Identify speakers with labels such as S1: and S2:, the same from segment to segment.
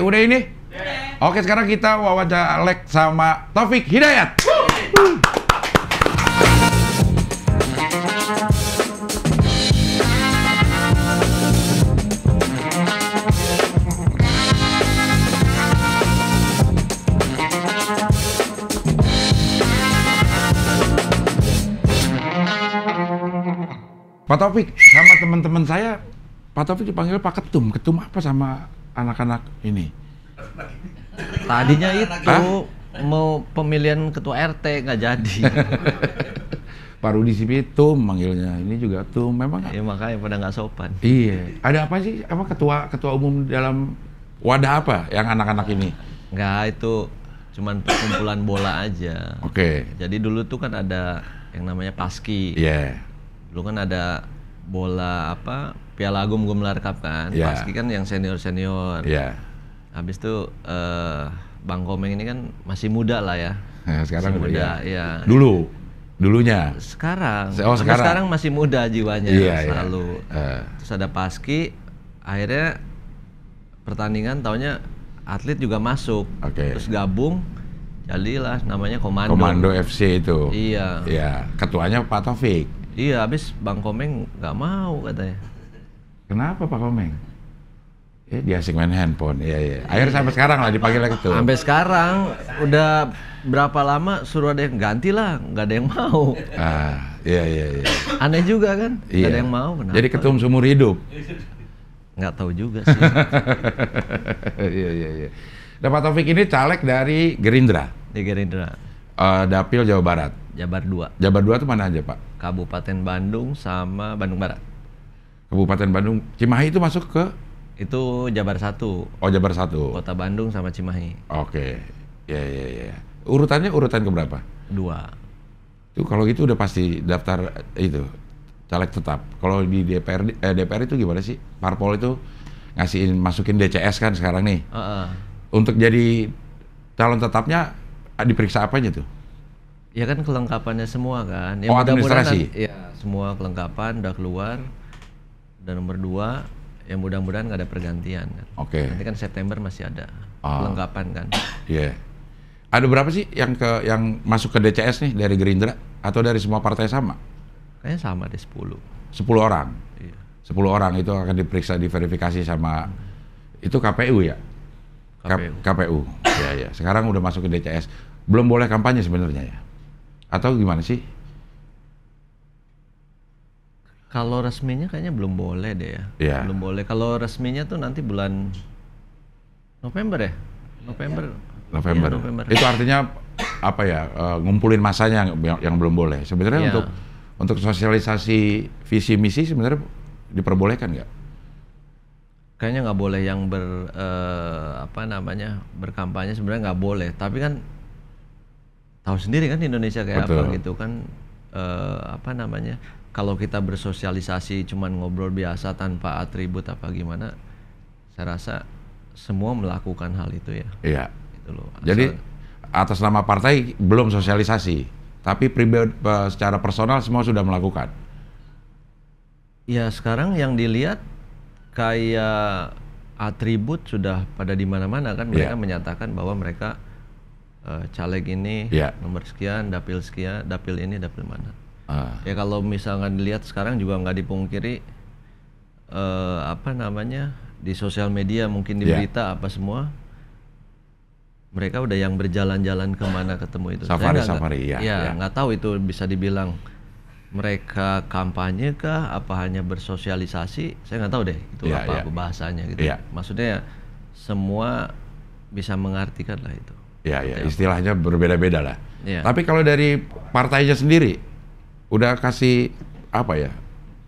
S1: udah ini? Oke, sekarang kita wawancara Lek sama Taufik Hidayat. Pak Taufik, sama teman-teman saya, Pak Taufik dipanggil Pak Ketum. Ketum apa sama anak-anak ini?
S2: Tadinya itu mau pemilihan ketua RT nggak jadi.
S1: Pak Rudi Sipitum manggilnya, ini juga Tum, memang.
S2: Ya makanya pada nggak sopan.
S1: Iya, ada apa sih? Apa ketua umum dalam wadah apa yang anak-anak ini?
S2: Nggak, itu cuman perkumpulan bola aja.
S1: Oke.
S2: Jadi dulu tuh kan ada yang namanya Paski.
S1: Iya.
S2: Dulu kan ada bola apa Piala Agung Gumelar Cup kan.
S1: Yeah.
S2: Paski kan yang senior-senior.
S1: Iya.
S2: Habis itu Bang Komeng ini kan masih muda lah ya.
S1: Nah, sekarang
S2: masih
S1: udah
S2: muda, ya.
S1: Dulunya.
S2: Sekarang.
S1: Oh,
S2: Sampai
S1: sekarang.
S2: sekarang masih muda jiwanya selalu.
S1: Iya.
S2: Terus ada Paski, akhirnya pertandingan taunya atlet juga masuk.
S1: Oke.
S2: Terus gabung, jadilah namanya Komando.
S1: Komando FC itu.
S2: Iya.
S1: Iya. Ketuanya Pak Taufik.
S2: Iya, habis Bang Komeng nggak mau katanya.
S1: Kenapa Pak Komeng? Dia asik main handphone. Iya. Akhirnya sampai sekarang lah dipanggil lagi tuh.
S2: Sampai sekarang udah berapa lama suruh ada yang ganti lah, nggak ada yang mau.
S1: Iya.
S2: Aneh juga kan, nggak ada yang mau. Kenapa?
S1: Jadi ketum seumur hidup.
S2: Nggak tahu juga sih.
S1: Iya. Nah, Pak Taufik ini caleg dari Gerindra.
S2: Di Gerindra.
S1: Dapil Jawa Barat.
S2: Jabar 2.
S1: Jabar 2 itu mana aja, Pak?
S2: Kabupaten Bandung sama Bandung Barat.
S1: Kabupaten Bandung. Cimahi itu masuk ke?
S2: Itu Jabar 1.
S1: Oh, Jabar 1.
S2: Kota Bandung sama Cimahi.
S1: Oke. Iya. Urutannya urutan keberapa?
S2: 2.
S1: Itu kalau gitu udah pasti daftar itu caleg tetap. Kalau di DPR itu gimana sih? Parpol itu masukin DCS kan sekarang nih. Untuk jadi calon tetapnya diperiksa apanya tuh?
S2: Ya kan kelengkapannya semua kan.
S1: Ya, administrasi?
S2: Ya, semua kelengkapan udah keluar. Dan nomor 2, ya mudah-mudahan nggak ada pergantian kan.
S1: Oke.
S2: Nanti kan September masih ada kelengkapan kan.
S1: Iya. Ada berapa sih yang masuk ke DCS nih dari Gerindra? Atau dari semua partai sama?
S2: Kayaknya sama deh, 10.
S1: 10 orang?
S2: Iya.
S1: 10 orang itu akan diperiksa, diverifikasi sama itu KPU ya? KPU. Iya. Sekarang udah masuk ke DCS. Belum boleh kampanye sebenarnya ya? Atau gimana sih?
S2: Kalau resminya kayaknya belum boleh deh ya.
S1: Iya.
S2: Belum boleh. Kalau resminya tuh nanti bulan November ya? November.
S1: November.
S2: Ya, November.
S1: Itu artinya apa ya? Ngumpulin masanya yang belum boleh. Sebenarnya
S2: Iya.
S1: untuk sosialisasi visi misi sebenarnya diperbolehkan nggak?
S2: Kayaknya nggak boleh yang berkampanye sebenarnya nggak boleh. Tapi kan tahu sendiri kan Indonesia kayak
S1: Betul.
S2: apa gitu kan. Kalau kita bersosialisasi cuman ngobrol biasa tanpa atribut apa gimana, saya rasa semua melakukan hal itu ya.
S1: Iya.
S2: Gitu loh.
S1: Jadi atas nama partai belum sosialisasi, tapi pribadi secara personal semua sudah melakukan.
S2: Ya sekarang yang dilihat kayak atribut sudah pada di mana-mana kan, mereka menyatakan bahwa mereka caleg ini nomor sekian, dapil sekian, dapil ini, dapil mana. Ya kalau misalkan dilihat sekarang juga nggak dipungkiri di sosial media mungkin di berita apa semua, mereka udah yang berjalan-jalan kemana ketemu itu.
S1: Safari,
S2: nggak tahu itu bisa dibilang mereka kampanye kah, apa hanya bersosialisasi, saya nggak tahu deh itu apa bahasanya gitu. Maksudnya semua bisa mengartikan lah itu.
S1: Iya, istilahnya berbeda-beda lah. Tapi kalau dari partainya sendiri, udah kasih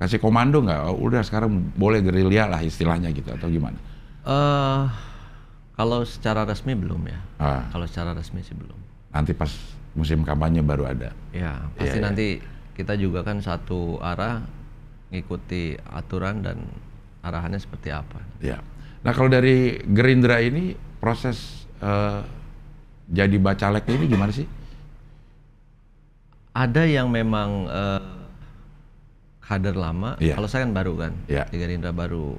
S1: kasih komando nggak? Udah sekarang boleh gerilya lah istilahnya gitu atau gimana?
S2: Kalau secara resmi belum ya. Kalau secara resmi sih belum.
S1: Nanti pas musim kampanye baru ada.
S2: Ya, pasti nanti kita juga kan satu arah ngikuti aturan dan arahannya seperti apa.
S1: Ya. Nah kalau dari Gerindra ini proses jadi bacalek ini gimana sih?
S2: Ada yang memang kader lama. Kalau saya kan baru kan, di Gerindra baru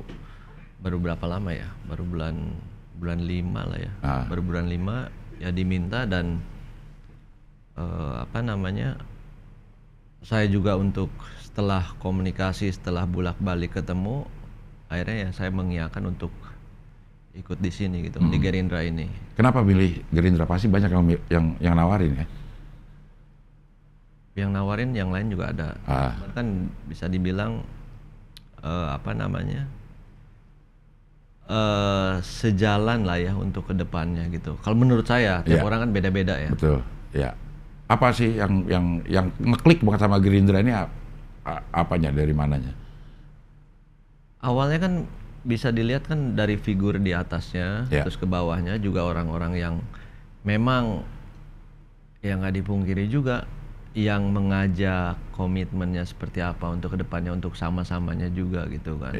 S2: berapa lama ya? Baru bulan bulan 5 lah ya, baru bulan 5 ya diminta dan saya juga untuk setelah komunikasi, setelah bolak-balik ketemu, akhirnya ya saya mengiyakan untuk ikut di sini gitu, di Gerindra ini.
S1: Kenapa pilih Gerindra? Pasti banyak yang nawarin ya?
S2: Yang nawarin yang lain juga ada. Kan bisa dibilang sejalan lah ya untuk kedepannya gitu. Kalau menurut saya, tiap orang kan beda-beda ya.
S1: Betul, ya. Apa sih yang ngeklik banget sama Gerindra ini, apanya, dari mananya?
S2: Awalnya kan bisa dilihat kan dari figur di atasnya, terus ke bawahnya juga orang-orang yang memang yang nggak dipungkiri juga yang mengajak komitmennya seperti apa untuk kedepannya, untuk sama-samanya juga gitu kan.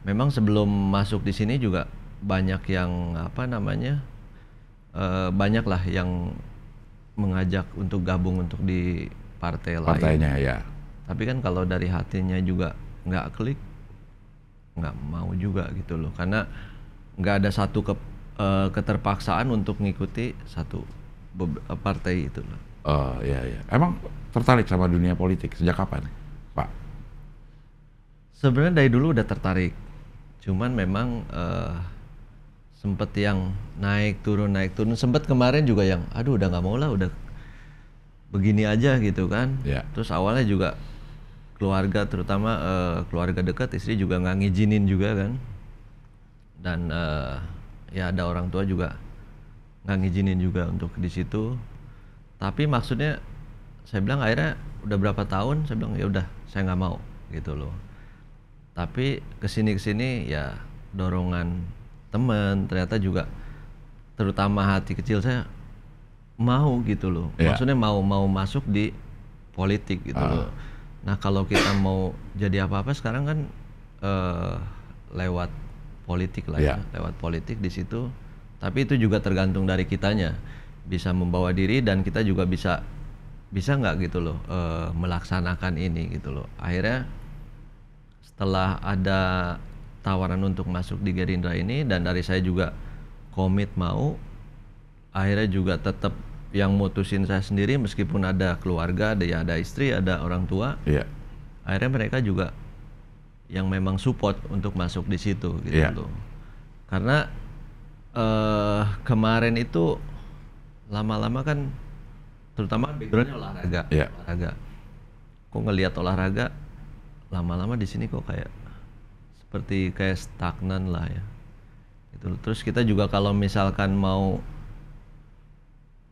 S2: Memang sebelum masuk di sini juga banyak yang banyak lah yang mengajak untuk gabung untuk di partainya
S1: ya.
S2: Tapi kan kalau dari hatinya juga nggak klik, nggak mau juga gitu loh, karena nggak ada satu keterpaksaan untuk ngikuti satu partai itu loh.
S1: Oh iya. Emang tertarik sama dunia politik sejak kapan, Pak?
S2: Sebenarnya dari dulu udah tertarik, cuman memang sempet yang naik turun. Sempet kemarin juga yang aduh udah nggak mau lah, udah begini aja gitu kan. Terus awalnya juga keluarga, terutama keluarga dekat, istri juga nggak ngizinin juga kan. Dan ya ada orang tua juga nggak ngizinin juga untuk di situ. Tapi maksudnya saya bilang akhirnya udah berapa tahun, saya bilang ya udah saya nggak mau gitu loh. Tapi kesini ya dorongan teman ternyata juga, terutama hati kecil saya mau gitu loh. Maksudnya mau masuk di politik gitu loh. Nah kalau kita mau jadi apa-apa sekarang kan lewat politik lah ya, lewat politik di situ. Tapi itu juga tergantung dari kitanya, bisa membawa diri dan kita juga bisa nggak gitu loh melaksanakan ini gitu loh. Akhirnya setelah ada tawaran untuk masuk di Gerindra ini dan dari saya juga komit mau, akhirnya juga tetap yang mutusin saya sendiri meskipun ada keluarga, ada istri, ada orang tua. Akhirnya mereka juga yang memang support untuk masuk di situ gitu loh. Karena kemarin itu lama-lama kan, terutama backgroundnya olahraga. Kok ngelihat olahraga lama-lama di sini kok kayak stagnan lah ya. Gitu. Terus kita juga kalau misalkan mau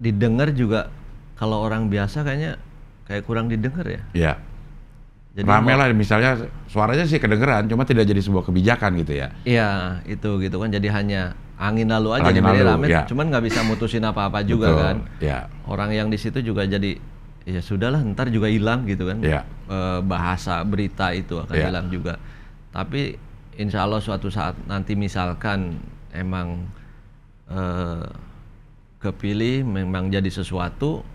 S2: didengar juga, kalau orang biasa kayaknya kayak kurang didengar ya.
S1: Jadi rame lah, misalnya suaranya sih kedengeran, cuma tidak jadi sebuah kebijakan gitu ya.
S2: Iya, itu gitu kan, jadi hanya angin lalu aja, jadi rame, cuman nggak bisa mutusin apa-apa juga kan. Orang yang di situ juga jadi ya sudahlah, ntar juga hilang gitu kan. Bahasa berita itu akan hilang juga. Tapi insya Allah suatu saat nanti misalkan emang kepilih, memang jadi sesuatu,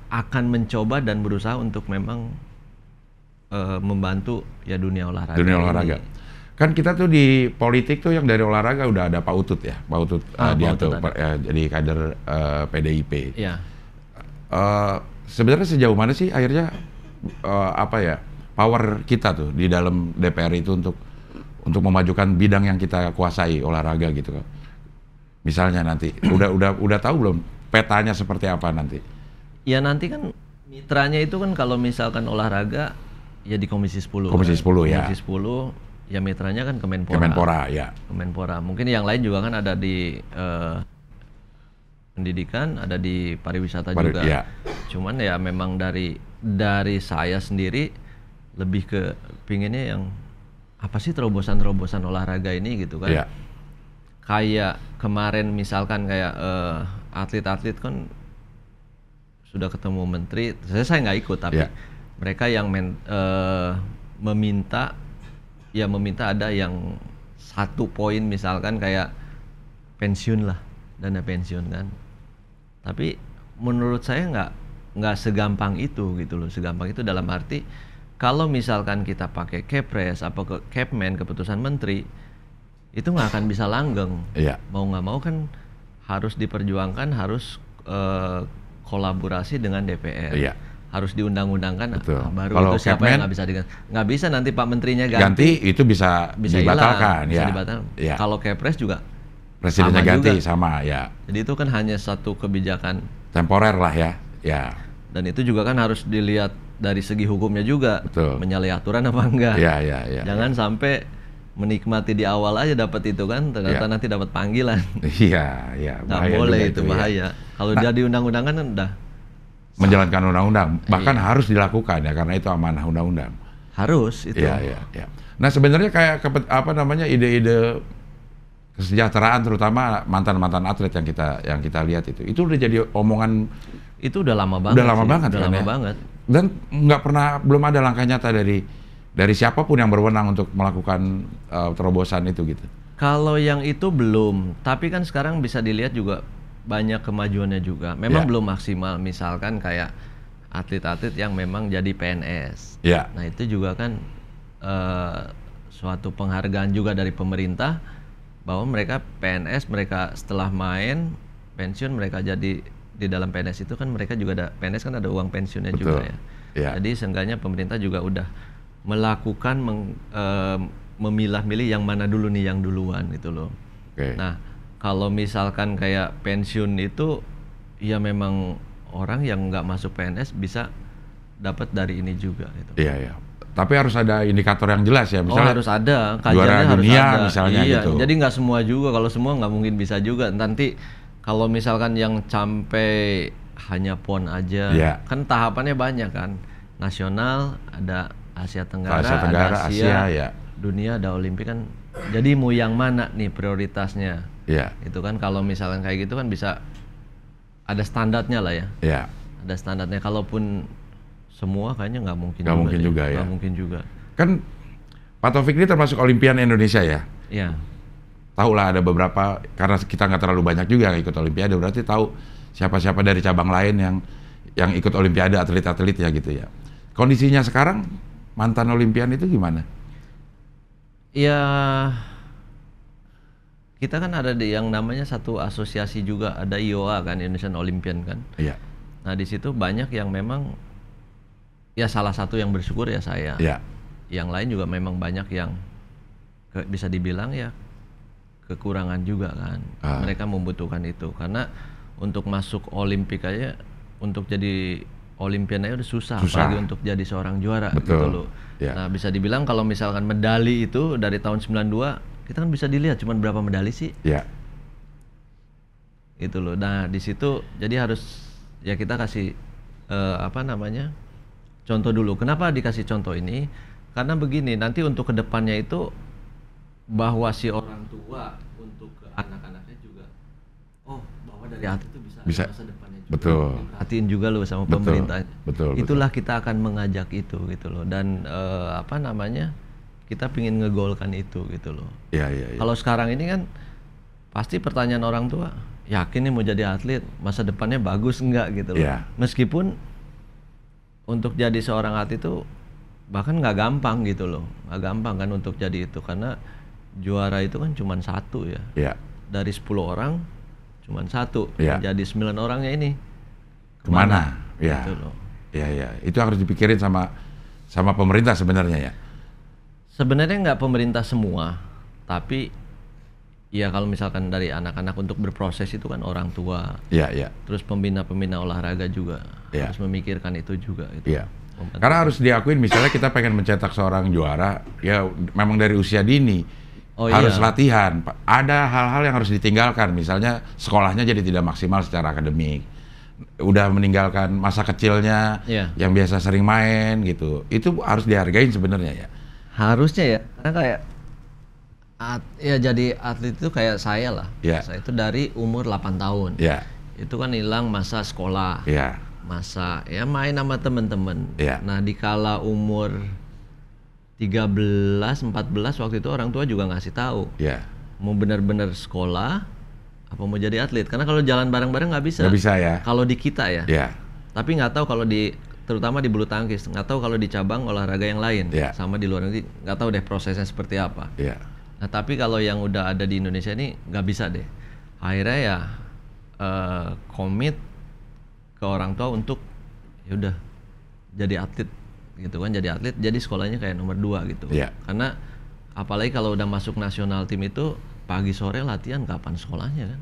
S2: akan mencoba dan berusaha untuk memang membantu ya dunia olahraga.
S1: Dunia olahraga. Kan kita tuh di politik tuh yang dari olahraga udah ada Pak Utut ya, Pak Utut dia tuh jadi kader PDIP. Sebenarnya sejauh mana sih akhirnya power kita tuh di dalam DPR itu untuk memajukan bidang yang kita kuasai, olahraga gitu kan. Misalnya nanti udah tahu belum petanya seperti apa nanti?
S2: Ya nanti kan mitranya itu kan kalau misalkan olahraga ya di Komisi 10.
S1: Komisi 10 ya.
S2: Komisi 10 ya mitranya kan Kemenpora.
S1: Kemenpora ya.
S2: Kemenpora. Mungkin yang lain juga kan ada di pendidikan, ada di pariwisata juga.
S1: Ya.
S2: Cuman ya memang dari saya sendiri lebih ke pinginnya yang apa sih terobosan-terobosan olahraga ini gitu kan. Kayak kemarin misalkan kayak atlet-atlet kan sudah ketemu menteri, saya nggak ikut, tapi mereka yang meminta ada yang 1 poin misalkan kayak pensiun lah, dana pensiun kan. Tapi menurut saya nggak segampang itu gitu loh. Segampang itu dalam arti kalau misalkan kita pakai Kepres apa Kepmen, keputusan menteri, itu nggak akan bisa langgeng.
S1: Iya.
S2: Mau nggak mau kan harus diperjuangkan, harus kolaborasi dengan DPR.
S1: Iya.
S2: Harus diundang-undangkan, baru
S1: kalau
S2: itu siapa yang nggak bisa diganti. Nggak bisa nanti Pak Menterinya ganti
S1: itu bisa dibatalkan.
S2: Bisa dibatalkan.
S1: Ya.
S2: Kalau Kepres juga
S1: presidennya ganti
S2: juga.
S1: sama ya.
S2: Jadi itu kan hanya satu kebijakan
S1: temporer lah ya. Ya.
S2: Dan itu juga kan harus dilihat dari segi hukumnya juga.
S1: Betul.
S2: Menyalahi aturan apa enggak.
S1: Ya.
S2: Jangan sampai menikmati di awal aja dapat itu kan, ternyata nanti dapat panggilan.
S1: Iya.
S2: Nggak boleh itu bahaya. Kalau dia diundang-undangkan kan udah
S1: menjalankan undang-undang, bahkan harus dilakukan ya, karena itu amanah undang-undang.
S2: Harus itu.
S1: Iya. Nah sebenarnya kayak ide-ide kesejahteraan, terutama mantan atlet yang kita lihat itu udah jadi omongan.
S2: Itu udah lama banget.
S1: Udah lama banget. Dan belum ada langkah nyata dari siapapun yang berwenang untuk melakukan terobosan itu gitu.
S2: Kalau yang itu belum, tapi kan sekarang bisa dilihat juga banyak kemajuannya juga. Memang belum maksimal, misalkan kayak atlet-atlet yang memang jadi PNS. Nah itu juga kan suatu penghargaan juga dari pemerintah bahwa mereka PNS, mereka setelah main pensiun mereka jadi di dalam PNS itu kan mereka juga ada PNS kan ada uang pensiunnya. Betul. Juga ya. Jadi seenggaknya pemerintah juga udah melakukan memilah-milih yang mana dulu nih yang duluan gitu loh. Nah kalau misalkan kayak pensiun itu, ya memang orang yang nggak masuk PNS bisa dapat dari ini juga. Gitu.
S1: Iya. Tapi harus ada indikator yang jelas ya. Misalnya
S2: harus ada. Kajiannya
S1: juara
S2: harus
S1: dunia
S2: ada.
S1: Misalnya gitu.
S2: Jadi nggak semua juga. Kalau semua nggak mungkin bisa juga. Nanti kalau misalkan yang sampai hanya PON aja, kan tahapannya banyak kan. Nasional, ada Asia Tenggara, ada Asia, dunia, ada Olimpik kan. Jadi mau yang mana nih prioritasnya? Itu kan kalau misalkan kayak gitu kan bisa ada standarnya lah ya. Ada standarnya. Kalaupun semua kayaknya nggak mungkin.
S1: Nggak mungkin juga ya.
S2: Nggak mungkin juga.
S1: Kan Pak Taufik ini termasuk Olimpian Indonesia ya.
S2: Iya.
S1: Tahu lah ada beberapa, karena kita nggak terlalu banyak juga yang ikut Olimpiade, berarti tahu siapa-siapa dari cabang lain yang ikut Olimpiade, atlet-atlet ya gitu ya. Kondisinya sekarang mantan Olimpian itu gimana?
S2: Ya. Kita kan ada yang namanya satu asosiasi juga, ada IOA kan, Indonesian Olympian kan.
S1: Iya.
S2: Nah di situ banyak yang memang, ya salah satu yang bersyukur ya saya.
S1: Iya.
S2: Yang lain juga memang banyak yang bisa dibilang ya kekurangan juga kan. Mereka membutuhkan itu karena untuk masuk Olimpik aja, untuk jadi Olimpian aja udah susah. Apalagi untuk jadi seorang juara.
S1: Betul.
S2: Gitu loh. Nah bisa dibilang kalau misalkan medali itu dari tahun 92 kita kan bisa dilihat cuman berapa medali sih.
S1: Iya.
S2: Itu loh. Nah di situ jadi harus ya kita kasih contoh dulu. Kenapa dikasih contoh ini? Karena begini, nanti untuk kedepannya itu bahwa si orang tua untuk ke anak-anaknya juga, bahwa dari atlet itu bisa masa depannya juga.
S1: Betul.
S2: Perhatiin juga loh sama pemerintah.
S1: Betul.
S2: Itulah kita akan mengajak itu gitu loh. Dan kita pingin ngegolkan itu gitu loh.
S1: Iya.
S2: Kalau sekarang ini kan pasti pertanyaan orang tua, yakin nih mau jadi atlet, masa depannya bagus enggak gitu loh. Meskipun untuk jadi seorang atlet itu bahkan nggak gampang gitu loh, nggak gampang kan untuk jadi itu karena juara itu kan cuma satu ya. Dari 10 orang cuma satu, jadi 9 orangnya ini kemana? Gitu loh.
S1: Iya. Itu harus dipikirin sama pemerintah sebenarnya ya.
S2: Sebenarnya nggak pemerintah semua, tapi ya kalau misalkan dari anak-anak untuk berproses itu kan orang tua.
S1: Iya.
S2: Terus pembina olahraga juga harus memikirkan itu juga. Gitu.
S1: Iya. Karena harus diakuin misalnya kita pengen mencetak seorang juara, ya memang dari usia dini harus latihan. Ada hal-hal yang harus ditinggalkan, misalnya sekolahnya jadi tidak maksimal secara akademik. Udah meninggalkan masa kecilnya yang biasa sering main gitu. Itu harus dihargain sebenarnya ya.
S2: Harusnya ya, karena kayak jadi atlet itu kayak saya lah. Saya itu dari umur 8 tahun. Itu kan hilang masa sekolah. Masa ya main sama temen-temen. Nah dikala umur 13, 14 waktu itu orang tua juga ngasih tahu. Mau benar-benar sekolah apa mau jadi atlet. Karena kalau jalan bareng-bareng nggak bisa.
S1: Nggak bisa ya.
S2: Kalau di kita ya. Tapi nggak tahu kalau terutama di bulu tangkis, nggak tahu kalau di cabang olahraga yang lain. Sama di luar negeri, nggak tahu deh prosesnya seperti apa. Nah tapi kalau yang udah ada di Indonesia ini nggak bisa deh. Akhirnya ya komit ke orang tua untuk ya udah jadi atlet gitu kan, jadi sekolahnya kayak nomor 2 gitu. Karena apalagi kalau udah masuk nasional tim itu pagi sore latihan, kapan sekolahnya kan?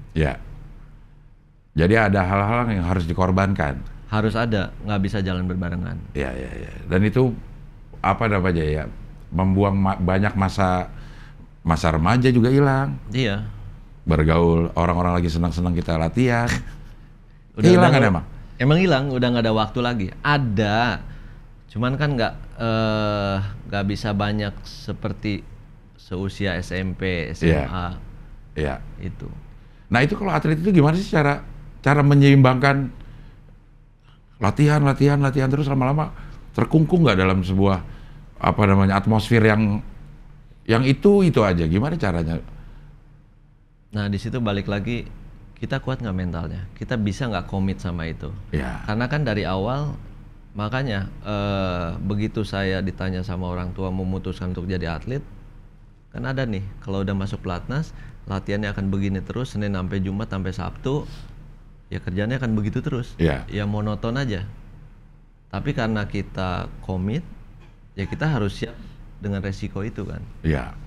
S1: Jadi ada hal-hal yang harus dikorbankan.
S2: Harus ada, nggak bisa jalan berbarengan.
S1: Iya. Dan itu apa namanya ya, membuang banyak masa remaja juga hilang.
S2: Iya.
S1: Bergaul, orang-orang lagi senang-senang kita latihan. Hilang kan emang?
S2: Emang hilang, udah nggak ada waktu lagi. Ada, cuman kan nggak bisa banyak seperti seusia SMP, SMA.
S1: Iya.
S2: Itu.
S1: Nah itu kalau atlet itu gimana sih cara menyeimbangkan latihan terus lama-lama terkungkung nggak dalam sebuah atmosfer yang itu aja, gimana caranya?
S2: Nah di situ balik lagi, kita kuat nggak mentalnya, kita bisa nggak komit sama itu. Karena kan dari awal, makanya begitu saya ditanya sama orang tua memutuskan untuk jadi atlet, kan ada nih kalau udah masuk pelatnas latihannya akan begini terus, Senin sampai Jumat sampai Sabtu, ya kerjanya akan begitu terus. Ya monoton aja. Tapi karena kita komit, ya kita harus siap dengan resiko itu kan.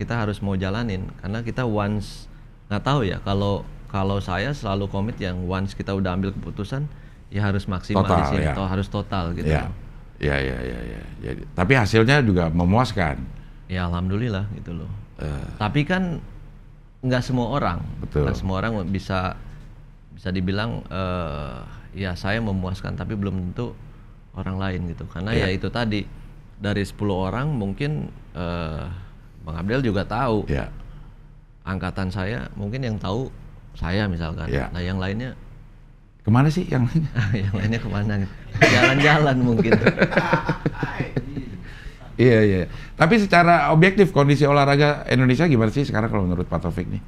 S2: Kita harus mau jalanin, karena kita once, nggak tahu ya, kalau saya selalu komit yang once kita udah ambil keputusan, ya harus maksimal di sini, atau harus total gitu.
S1: Iya. Tapi hasilnya juga memuaskan.
S2: Ya alhamdulillah gitu loh. Tapi kan nggak semua orang, nggak semua orang bisa dibilang ya saya memuaskan, tapi belum tentu orang lain gitu. Karena ya itu tadi, dari 10 orang mungkin Bang Abdel juga tahu. Angkatan saya mungkin yang tahu saya misalkan. Nah yang lainnya
S1: kemana sih yang lainnya?
S2: Yang lainnya kemana gitu. Jalan-jalan mungkin.
S1: Iya. Tapi secara objektif kondisi olahraga Indonesia gimana sih sekarang kalau menurut Pak Taufik nih?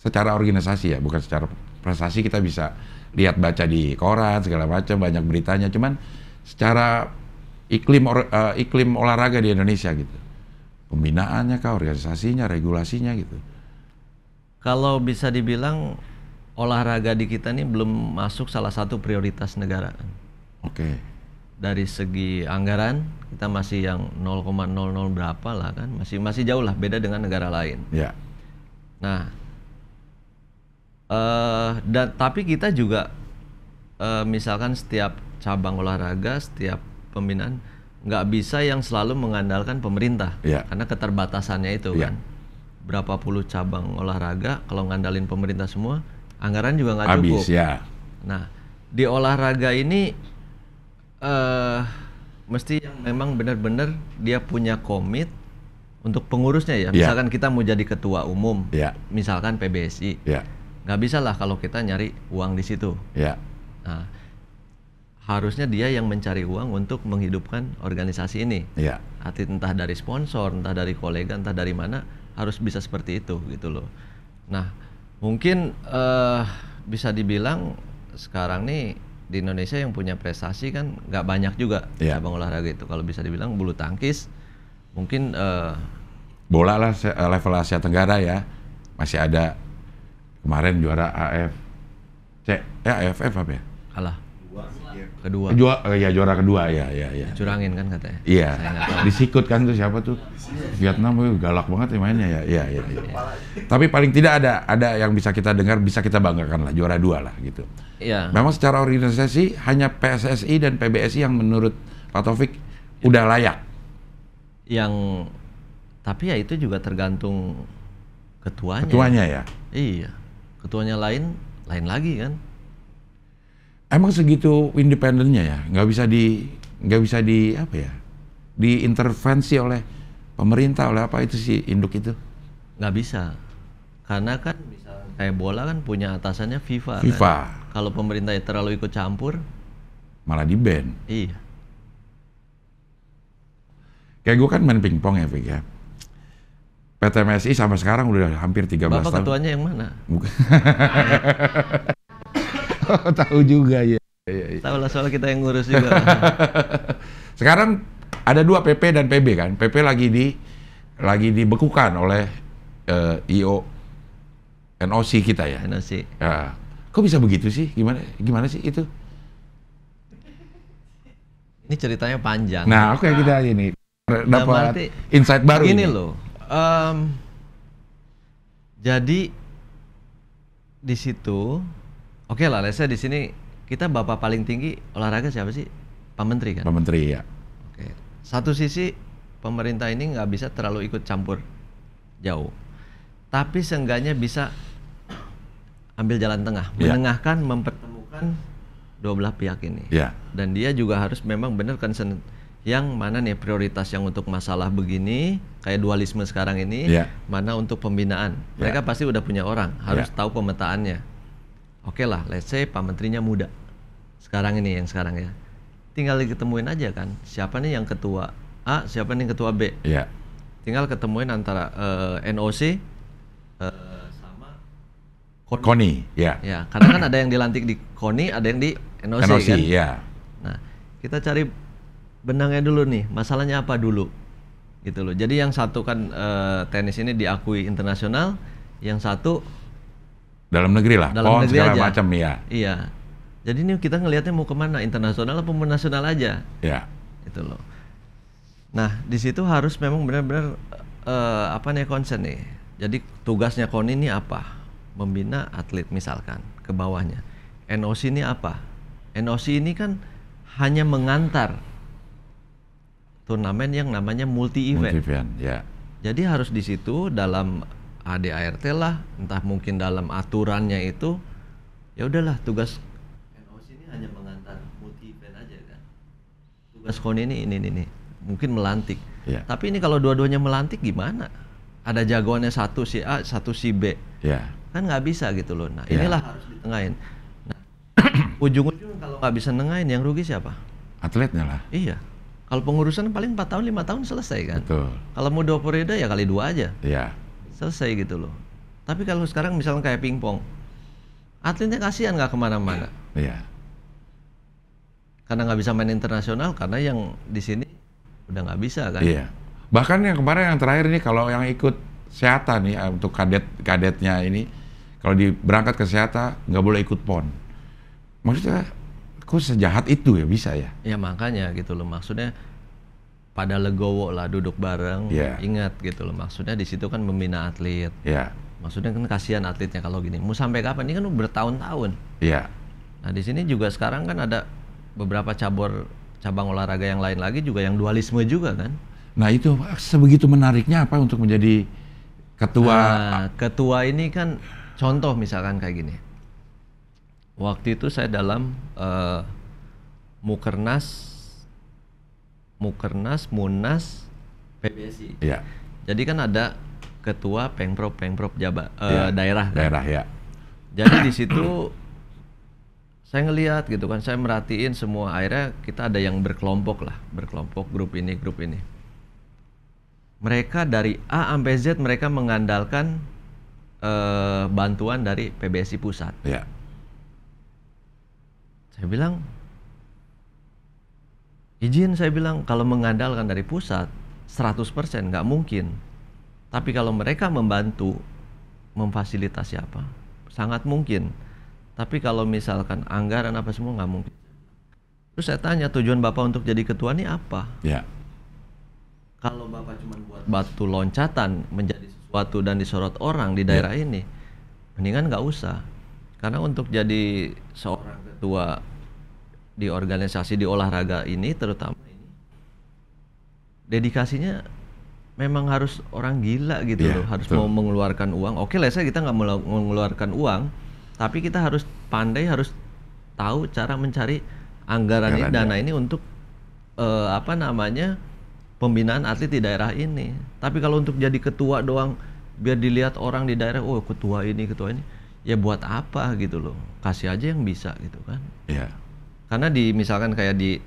S1: Secara organisasi ya, bukan secara prestasi, kita bisa lihat baca di koran segala macam, banyak beritanya. Cuman secara iklim olahraga di Indonesia gitu, pembinaannya kah, organisasinya, regulasinya gitu.
S2: Kalau bisa dibilang olahraga di kita ini belum masuk salah satu prioritas negara. Dari segi anggaran kita masih yang 0,00 berapa lah kan, masih jauh lah beda dengan negara lain. Nah, tapi kita juga misalkan setiap cabang olahraga, setiap pembinaan nggak bisa yang selalu mengandalkan pemerintah, karena keterbatasannya itu kan. Berapa puluh cabang olahraga, kalau ngandalin pemerintah semua, anggaran juga nggak cukup. Nah, di olahraga ini mesti yang memang benar-benar dia punya komit untuk pengurusnya ya. Misalkan kita mau jadi ketua umum, misalkan PBSI, nggak bisa lah kalau kita nyari uang di situ. Nah, harusnya dia yang mencari uang untuk menghidupkan organisasi ini. Atlet entah dari sponsor, entah dari kolega, entah dari mana, harus bisa seperti itu gitu loh. Nah, mungkin bisa dibilang sekarang nih di Indonesia yang punya prestasi kan nggak banyak juga cabang olahraga itu. Kalau bisa dibilang bulu tangkis, mungkin
S1: bola lah level Asia Tenggara ya, masih ada kemarin juara AFF apa ya?
S2: Kalah.
S1: Kedua. Juara kedua ya.
S2: Curangin kan katanya.
S1: Iya. Disikut kan tuh siapa tuh? Vietnam galak banget ya mainnya ya. Iya. Tapi paling tidak ada yang bisa kita dengar, bisa kita banggakan lah, juara 2 lah gitu. Memang secara organisasi hanya PSSI dan PBSI yang menurut Pak Taufik udah layak.
S2: Tapi ya itu juga tergantung ketuanya.
S1: Ketuanya ya.
S2: Iya. Ketuanya lain lagi kan.
S1: Emang segitu independennya ya, nggak bisa di apa ya, diintervensi oleh pemerintah, oleh apa itu si induk itu?
S2: Nggak bisa, karena kan bisa kayak bola kan punya atasannya FIFA.
S1: Kan?
S2: Kalau pemerintah terlalu ikut campur,
S1: malah di-ban.
S2: Iya.
S1: Kayak gue kan main pingpong ya, Fik ya. PTMSI sampai sekarang udah hampir 13 tahun.
S2: Bapak ketuanya yang mana?
S1: Tahu juga ya.
S2: Tahu lah, soal kita yang ngurus juga.
S1: Sekarang ada 2 PP dan PB kan. PP lagi lagi dibekukan oleh IO NOC kita ya.
S2: NOC.
S1: Ya. Kok bisa begitu sih? Gimana sih itu?
S2: Ini ceritanya panjang.
S1: Nah, oke, kita ini dapat insight baru
S2: ini loh. Jadi di situ, oke lah, let's say di sini kita bapak paling tinggi olahraga siapa sih? Pak Menteri kan?
S1: Pak Menteri ya.
S2: Oke. Satu sisi pemerintah ini nggak bisa terlalu ikut campur jauh, tapi seenggaknya bisa ambil jalan tengah, menengahkan, mempertemukan dua belah pihak ini. Dan dia juga harus memang benar concern yang mana nih prioritas yang untuk masalah begini kayak dualisme sekarang ini, mana untuk pembinaan. Mereka pasti udah punya orang, harus tahu pemetaannya. Oke lah, let's say Pak Menterinya muda sekarang ini, yang sekarang ya, tinggal diketemuin aja kan, siapa nih yang ketua A, siapa nih yang ketua B. Tinggal ketemuin antara NOC sama KONI. Ya, karena kan ada yang dilantik di KONI, ada yang di NOC kan. Nah, kita cari benangnya dulu nih, masalahnya apa dulu, gitu loh. Jadi yang satu kan tenis ini diakui internasional, yang satu
S1: dalam negeri lah,
S2: dalam negeri
S1: segala
S2: aja.
S1: Macam ya.
S2: Iya. Jadi ini kita ngelihatnya mau kemana, internasional apa nasional aja, gitu loh. Nah di situ harus memang benar-benar concern nih. Jadi tugasnya KONI ini apa? Membina atlet misalkan ke bawahnya. NOC ini apa? NOC ini kan hanya mengantar turnamen yang namanya multi event. Jadi harus di situ dalam ADART lah, entah mungkin dalam aturannya itu, ya udahlah tugas NOC ini hanya mengantar multi event aja kan. Tugas KONI ini mungkin melantik. Tapi ini kalau dua-duanya melantik gimana? Ada jagoannya satu si A, satu si B. Kan nggak bisa gitu loh. Nah inilah harus ditengahin. Nah, ujung-ujung kalau nggak bisa nengahin, yang rugi siapa?
S1: Atletnya lah.
S2: Iya. Kalau pengurusan paling 4 tahun 5 tahun selesai kan.
S1: Betul.
S2: Kalau mau 2 periode ya kali 2 aja. Selesai gitu loh. Tapi kalau sekarang misalnya kayak pingpong, atletnya kasihan nggak kemana-mana. Karena nggak bisa main internasional, karena yang di sini udah nggak bisa kan.
S1: Bahkan yang kemarin yang terakhir ini, kalau yang ikut Seata nih untuk kadetnya ini, kalau berangkat ke Seata nggak boleh ikut PON. Maksudnya kok sejahat itu ya bisa ya?
S2: Ya makanya gitu loh, maksudnya pada legowo lah, duduk bareng, ingat gitu loh, maksudnya di situ kan membina atlet. Maksudnya kan kasihan atletnya kalau gini. Mau sampai kapan? Ini kan bertahun-tahun. Nah di sini juga sekarang kan ada beberapa cabang olahraga yang lain lagi juga yang dualisme juga kan.
S1: Nah itu sebegitu menariknya apa untuk menjadi ketua?
S2: Nah, ketua ini kan contoh misalkan kayak gini. Waktu itu saya dalam Munas PBSI. Jadi kan ada ketua pengprov daerah. Kan? Jadi di situ saya ngelihat gitu kan, saya merhatiin semua, akhirnya kita ada yang berkelompok grup ini. Mereka dari A sampai Z mereka mengandalkan bantuan dari PBSI pusat. Saya bilang, izin, saya bilang kalau mengandalkan dari pusat 100% nggak mungkin. Tapi kalau mereka membantu, memfasilitasi apa, sangat mungkin. Tapi kalau misalkan anggaran apa semua nggak mungkin. Terus saya tanya, tujuan Bapak untuk jadi ketua ini apa? Kalau Bapak cuma buat batu loncatan menjadi sesuatu dan disorot orang di daerah ini, mendingan nggak usah. Karena untuk jadi seorang ketua di organisasi di olahraga ini terutama ini, dedikasinya memang harus orang gila gitu loh, harus mau mengeluarkan uang. Oke lah, kita nggak mau mengeluarkan uang, tapi kita harus pandai, harus tahu cara mencari anggaran ini, dana ini untuk pembinaan atlet di daerah ini. Tapi kalau untuk jadi ketua doang biar dilihat orang di daerah, oh ketua ini, ya buat apa gitu loh? Kasih aja yang bisa gitu kan. Karena misalkan kayak di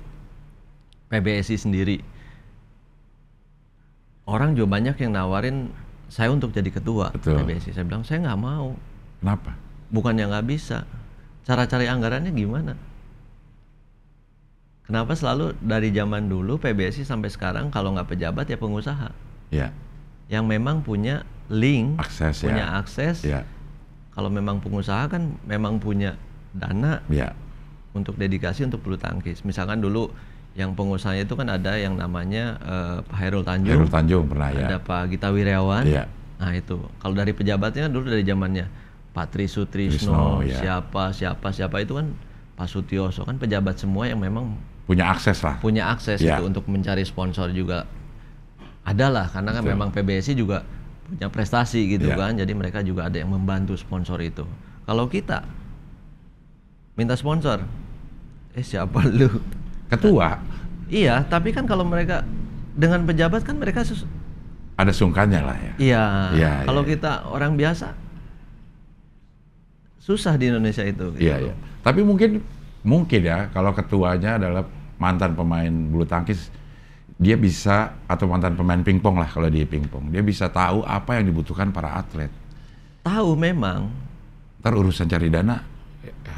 S2: PBSI sendiri, orang juga banyak yang nawarin saya untuk jadi ketua PBSI. Saya bilang saya nggak mau.
S1: Kenapa?
S2: Bukannya nggak bisa, cara cari anggarannya gimana? Kenapa selalu dari zaman dulu PBSI sampai sekarang kalau nggak pejabat ya pengusaha? yang memang punya link, punya
S1: ya.
S2: akses. Ya. Kalau memang pengusaha kan memang punya dana untuk dedikasi untuk bulu tangkis. Misalkan dulu yang pengusahanya itu kan ada yang namanya Pak Hairul Tanjung.
S1: Hairul Tanjung pernah ya.
S2: Ada Pak Gita Wirjawan. Ya. Nah itu, kalau dari pejabatnya dulu dari zamannya Pak Tri Sutrisno, siapa itu kan Pak Sutioso, kan pejabat semua yang memang
S1: punya akses lah.
S2: Punya akses itu untuk mencari sponsor juga. Adalah karena kan memang PBSI juga punya prestasi gitu kan, jadi mereka juga ada yang membantu sponsor itu. Kalau kita minta sponsor, siapa lu?
S1: Ketua.
S2: Iya, tapi kan kalau mereka dengan pejabat kan mereka
S1: ada sungkannya lah ya.
S2: Iya. Kalau kita orang biasa susah di Indonesia itu. Gitu.
S1: Iya. Tapi mungkin ya kalau ketuanya adalah mantan pemain bulu tangkis, dia bisa, atau mantan pemain pingpong lah kalau di pingpong, dia bisa tahu apa yang dibutuhkan para atlet.
S2: Tahu memang.
S1: Ntar urusan cari dana,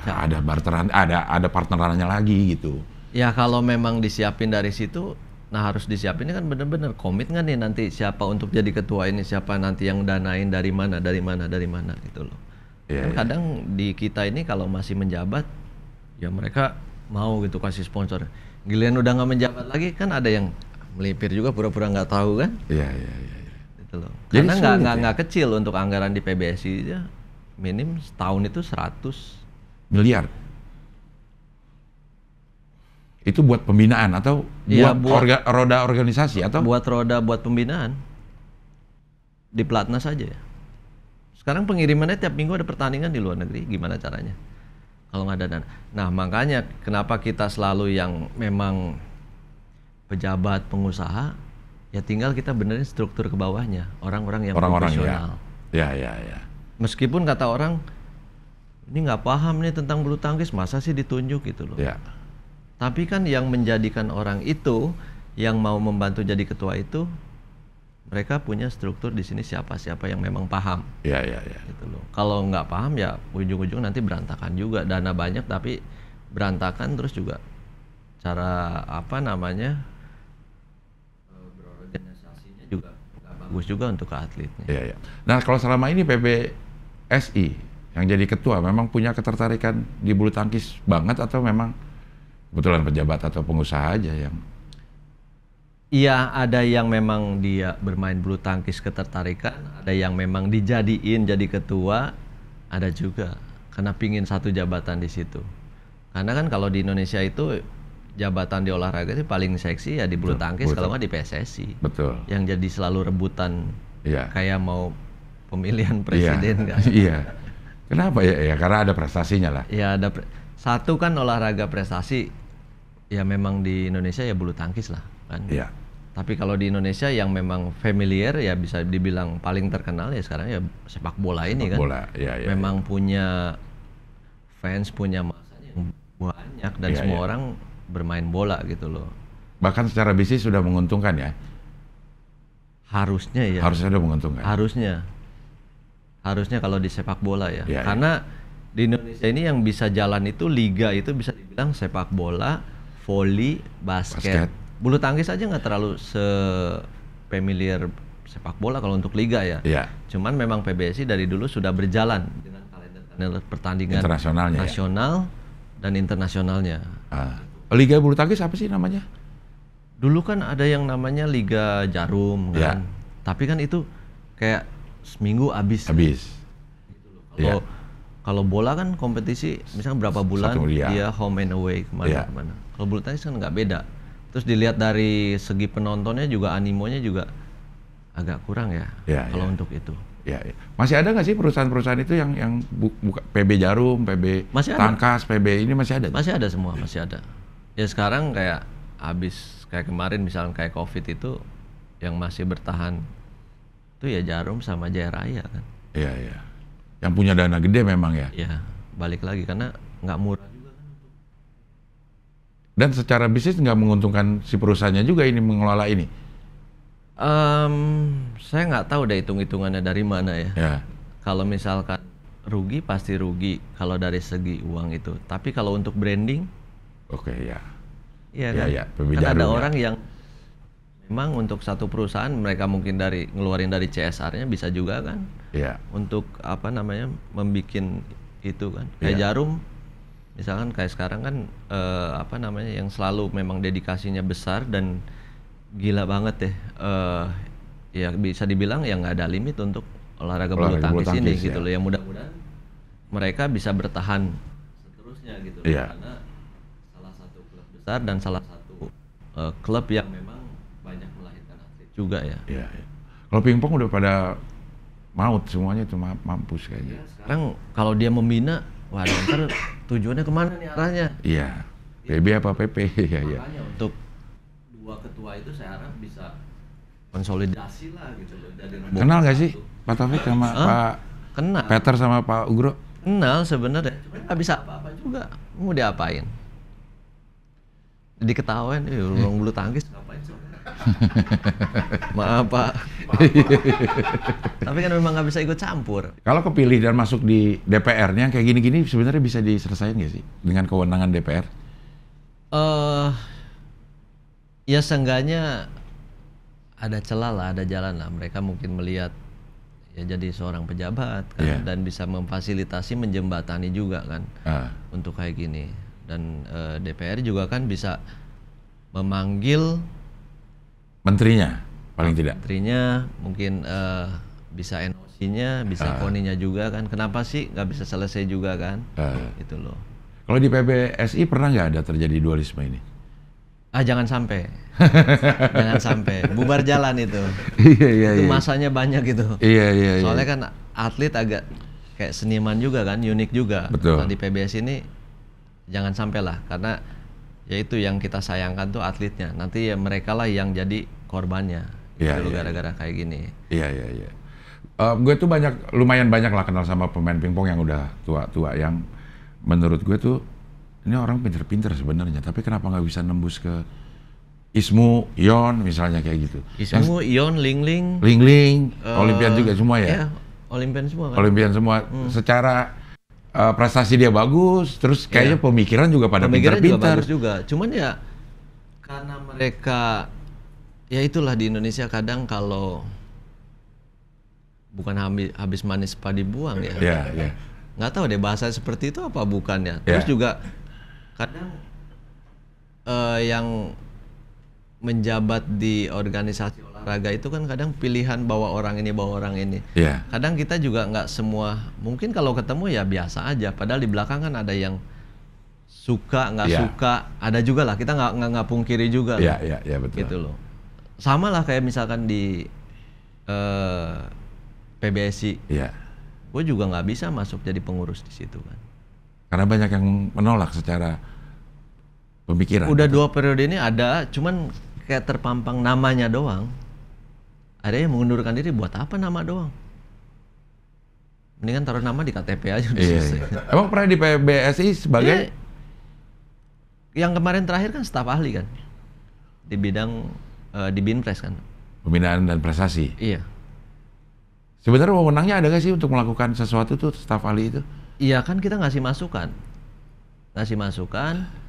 S1: ada barteran, ada partnerannya lagi gitu.
S2: Ya kalau memang disiapin dari situ, nah harus disiapin kan bener-bener komit nggak nih nanti siapa untuk jadi ketua ini, siapa nanti yang danain dari mana gitu loh. Kan kadang di kita ini kalau masih menjabat, ya mereka mau gitu kasih sponsor. Giliran udah nggak menjabat lagi kan ada yang melipir juga pura-pura nggak tahu kan?
S1: Iya.
S2: Gitu loh. Karena nggak kecil untuk anggaran di PBSI aja, minim setahun itu 100
S1: miliar. Itu buat pembinaan atau buat roda organisasi atau?
S2: Buat pembinaan. Di pelatnas saja ya. Sekarang pengirimannya tiap minggu ada pertandingan di luar negeri, gimana caranya? Kalau nggak ada dana. Nah makanya kenapa kita selalu yang memang pejabat, pengusaha, ya tinggal kita benerin struktur ke bawahnya, orang-orang yang profesional.
S1: Ya.
S2: Meskipun kata orang, ini nggak paham nih tentang bulu tangkis, masa sih ditunjuk gitu loh.
S1: Ya.
S2: Tapi kan yang menjadikan orang itu, yang mau membantu jadi ketua itu, mereka punya struktur di sini siapa yang memang paham.
S1: Iya.
S2: Gitu loh. Kalau nggak paham ya ujung-ujung nanti berantakan juga, dana banyak tapi berantakan, terus juga cara berorganisasinya juga nggak bagus juga untuk atletnya.
S1: Iya. Nah kalau selama ini PBSI yang jadi ketua memang punya ketertarikan di bulu tangkis banget atau memang kebetulan pejabat atau pengusaha aja yang?
S2: Iya, ada yang memang dia bermain bulu tangkis ketertarikan, ada yang memang dijadiin jadi ketua, ada juga karena pingin satu jabatan di situ. Karena kan kalau di Indonesia itu jabatan di olahraga itu paling seksi ya di bulu tangkis, kalau nggak di PSSI.
S1: Betul.
S2: Yang jadi selalu rebutan, kayak mau pemilihan presiden kan.
S1: Iya. Kenapa ya? Karena ada prestasinya lah.
S2: Ya ada satu kan olahraga prestasi, ya memang di Indonesia ya bulu tangkis lah kan.
S1: Iya.
S2: Tapi kalau di Indonesia yang memang familiar ya bisa dibilang paling terkenal ya sekarang ya sepak bola ini kan. Memang punya fans, punya massa yang banyak dan semua orang bermain bola gitu loh.
S1: Bahkan secara bisnis sudah menguntungkan ya.
S2: Harusnya ya.
S1: Harusnya sudah menguntungkan.
S2: Harusnya kalau di sepak bola ya. Karena di Indonesia ini yang bisa jalan itu liga itu bisa dibilang sepak bola, voli, basket. Bulu tangkis aja nggak terlalu familiar sepak bola kalau untuk liga ya. Cuman memang PBSI dari dulu sudah berjalan dengan kalender pertandingan nasional dan internasionalnya.
S1: Liga bulu tangkis apa sih namanya?
S2: Dulu kan ada yang namanya Liga Jarum kan. Tapi kan itu kayak seminggu habis. Gitu. Kalau bola kan kompetisi misalnya berapa bulan dia home and away kemana-mana. Kalau bulu tangkis kan nggak beda. Terus dilihat dari segi penontonnya juga, animonya juga agak kurang ya kalau untuk itu.
S1: Masih ada nggak sih perusahaan-perusahaan itu yang buka PB Jarum, PB Tangkas, PB ini masih ada?
S2: Masih ada semua, masih ada. Ya sekarang kayak habis kayak kemarin misalnya kayak COVID itu yang masih bertahan itu ya Jarum sama Jaya Raya kan.
S1: Iya. Yang punya dana gede memang ya.
S2: Iya, balik lagi karena nggak murah.
S1: Dan secara bisnis nggak menguntungkan si perusahaannya juga ini mengelola ini?
S2: Saya nggak tahu deh hitung-hitungannya dari mana ya. Kalau misalkan rugi pasti rugi kalau dari segi uang itu. Tapi kalau untuk branding,
S1: Iya
S2: kan?
S1: kan
S2: Ada orang yang memang untuk satu perusahaan mereka mungkin ngeluarin dari CSR-nya bisa juga kan.
S1: Iya.
S2: Untuk apa namanya membikin itu kan. Kayak Jarum misalkan kayak sekarang kan apa namanya yang selalu memang dedikasinya besar dan gila banget deh. Ya bisa dibilang ya nggak ada limit untuk olahraga bulu tangkis ini gitu loh. Yang mudah-mudahan mereka bisa bertahan seterusnya gitu loh. Karena salah satu klub besar dan salah satu klub yang memang banyak melahirkan atlet juga ya.
S1: Iya. Kalau pingpong udah pada maut semuanya, cuma mampus kayaknya.
S2: Ya, sekarang kalau dia membina, wah ntar tujuannya kemana nih arahnya?
S1: Iya. PB apa PP? Iya.
S2: Makanya untuk dua ketua itu saya harap bisa konsolidasi lah gitu loh.
S1: Kenal nggak sih Pak Taufik sama Pak Peter sama Pak Ugro?
S2: Kenal sebenarnya, cuma nggak bisa apa-apa juga. Mau diapain? Diketawain, orang bulu tangkis ngapain sih? Maaf Pak. Tapi kan memang nggak bisa ikut campur.
S1: Kalau kepilih dan masuk di DPR-nya kayak gini-gini sebenarnya bisa diselesaikan nggak sih dengan kewenangan DPR?
S2: Ya seenggaknya ada celah lah, ada jalan lah. Mereka mungkin melihat ya jadi seorang pejabat kan, dan bisa memfasilitasi, menjembatani juga kan untuk kayak gini. Dan DPR juga kan bisa memanggil
S1: menterinya paling tidak.
S2: Menterinya mungkin bisa NOC-nya, bisa KONI-nya juga kan. Kenapa sih nggak bisa selesai juga kan? Itu loh.
S1: Kalau di PBSI pernah nggak ada terjadi dualisme ini?
S2: Jangan sampai. Jangan sampai. Bubar jalan itu.
S1: Iya.
S2: Itu masanya banyak gitu.
S1: Iya.
S2: Soalnya kan atlet agak kayak seniman juga kan, unik juga.
S1: Betul.
S2: Nah, di PBSI ini jangan sampai lah, karena ya itu yang kita sayangkan tuh atletnya. Nanti ya mereka lah yang jadi korbannya. Gitu gara-gara kayak gini.
S1: Iya. Gue tuh lumayan banyak lah kenal sama pemain pingpong yang udah tua-tua, yang menurut gue tuh ini orang pinter-pinter sebenarnya, tapi kenapa nggak bisa nembus ke Ismu, Ion misalnya kayak gitu.
S2: Ismu, Ion, Lingling,
S1: Olimpian juga semua ya?
S2: Iya, Olimpian semua kan?
S1: Olimpian semua. Secara prestasi dia bagus, terus kayaknya pemikiran juga pada pinter-pinter.
S2: Bagus juga. Cuman ya karena mereka ya itulah di Indonesia kadang kalau bukan habis manis padi buang ya.
S1: Iya.
S2: Nggak tahu deh bahasa seperti itu apa bukannya. Terus juga kadang yang menjabat di organisasi olahraga itu kan kadang pilihan bawa orang ini. Kadang kita juga nggak semua, mungkin kalau ketemu ya biasa aja. Padahal di belakang kan ada yang suka, nggak suka, ada juga lah. Kita nggak pungkiri juga.
S1: Iya betul.
S2: Gitu loh. Sama lah kayak misalkan di PBSI.
S1: Iya.
S2: Gue juga nggak bisa masuk jadi pengurus di situ kan.
S1: Karena banyak yang menolak secara pemikiran.
S2: Udah 2 periode ini ada, cuman kayak terpampang namanya doang. Ada yang mengundurkan diri, buat apa nama doang? Mendingan taruh nama di KTP aja udah selesai.
S1: Emang pernah di PBSI sebagai?
S2: Yang kemarin terakhir kan staf ahli kan? Di bidang, di Binpres kan?
S1: Pembinaan dan prestasi?
S2: Iya.
S1: Sebenarnya wewenangnya ada nggak sih untuk melakukan sesuatu tuh staf ahli itu?
S2: Iya kan kita ngasih masukan.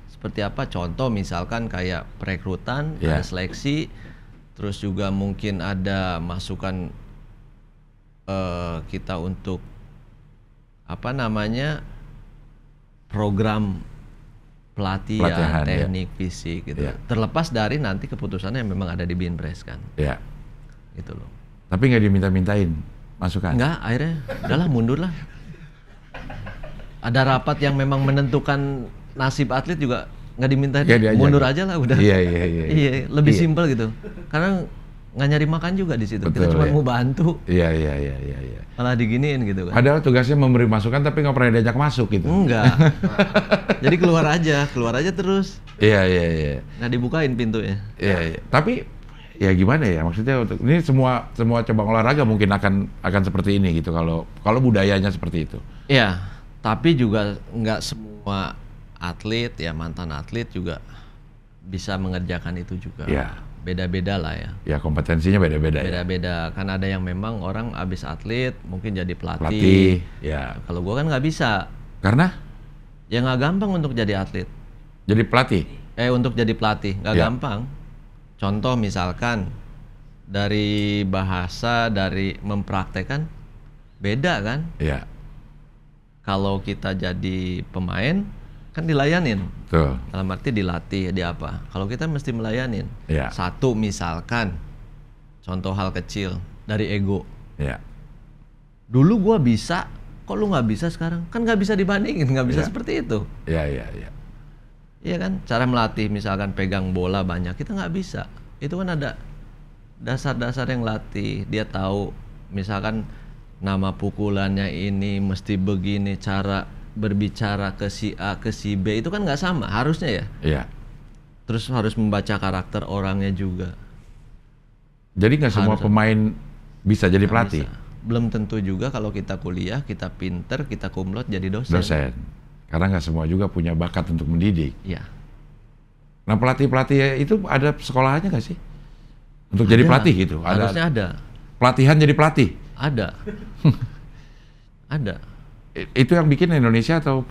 S2: Seperti apa, contoh misalkan kayak perekrutan, ada seleksi, terus juga mungkin ada masukan kita untuk apa namanya program pelatihan teknik fisik gitu. Terlepas dari nanti keputusannya yang memang ada di Binpres kan. Gitu loh.
S1: Tapi nggak diminta-mintain masukan?
S2: Nggak, akhirnya udahlah mundur lah. Ada rapat yang memang menentukan nasib atlet juga nggak diminta, mundur aja lah udah. Iya, lebih simpel gitu. Karena nggak nyari makan juga di situ. Kita cuma mau bantu.
S1: Iya.
S2: Malah diginiin gitu kan.
S1: Padahal tugasnya memberi masukan tapi nggak pernah diajak masuk gitu.
S2: Enggak. Jadi keluar aja terus.
S1: Iya.
S2: Nggak dibukain pintunya.
S1: Iya. Tapi ya gimana ya, maksudnya untuk ini semua cabang olahraga mungkin akan seperti ini gitu kalau budayanya seperti itu.
S2: Iya. Tapi juga nggak semua atlet ya, mantan atlet juga bisa mengerjakan itu juga. Beda-beda lah ya.
S1: Ya kompetensinya beda-beda.
S2: Beda-beda. Kan ada yang memang orang abis atlet mungkin jadi pelatih.
S1: Ya.
S2: Kalau gua kan nggak bisa.
S1: Karena?
S2: Ya nggak gampang untuk jadi atlet.
S1: Jadi pelatih?
S2: Untuk jadi pelatih nggak gampang. Contoh misalkan dari bahasa, dari mempraktekkan beda kan?
S1: Iya.
S2: Kalau kita jadi pemain kan dilayanin.
S1: Betul.
S2: Dalam arti dilatih di apa? Kalau kita mesti melayanin.
S1: Iya.
S2: Satu misalkan contoh hal kecil dari ego.
S1: Iya.
S2: Dulu gua bisa, kok lu nggak bisa sekarang? Kan nggak bisa dibandingin, nggak bisa seperti itu.
S1: Iya.
S2: Iya kan? Cara melatih misalkan pegang bola banyak, kita nggak bisa. Itu kan ada dasar-dasar yang latih. Dia tahu misalkan nama pukulannya ini mesti begini, cara berbicara ke si A, ke si B, itu kan nggak sama, harusnya ya?
S1: Iya.
S2: Terus harus membaca karakter orangnya juga.
S1: Jadi nggak semua pemain bisa jadi pelatih?
S2: Bisa. Belum tentu juga kalau kita kuliah, kita pinter, kita cum laude jadi dosen.
S1: Karena nggak semua juga punya bakat untuk mendidik.
S2: Iya.
S1: Nah pelatih-pelatih itu ada sekolahannya nggak sih? Untuk jadi pelatih gitu?
S2: Harusnya ada.
S1: Pelatihan jadi pelatih?
S2: Ada. Ada.
S1: Itu yang bikin Indonesia atau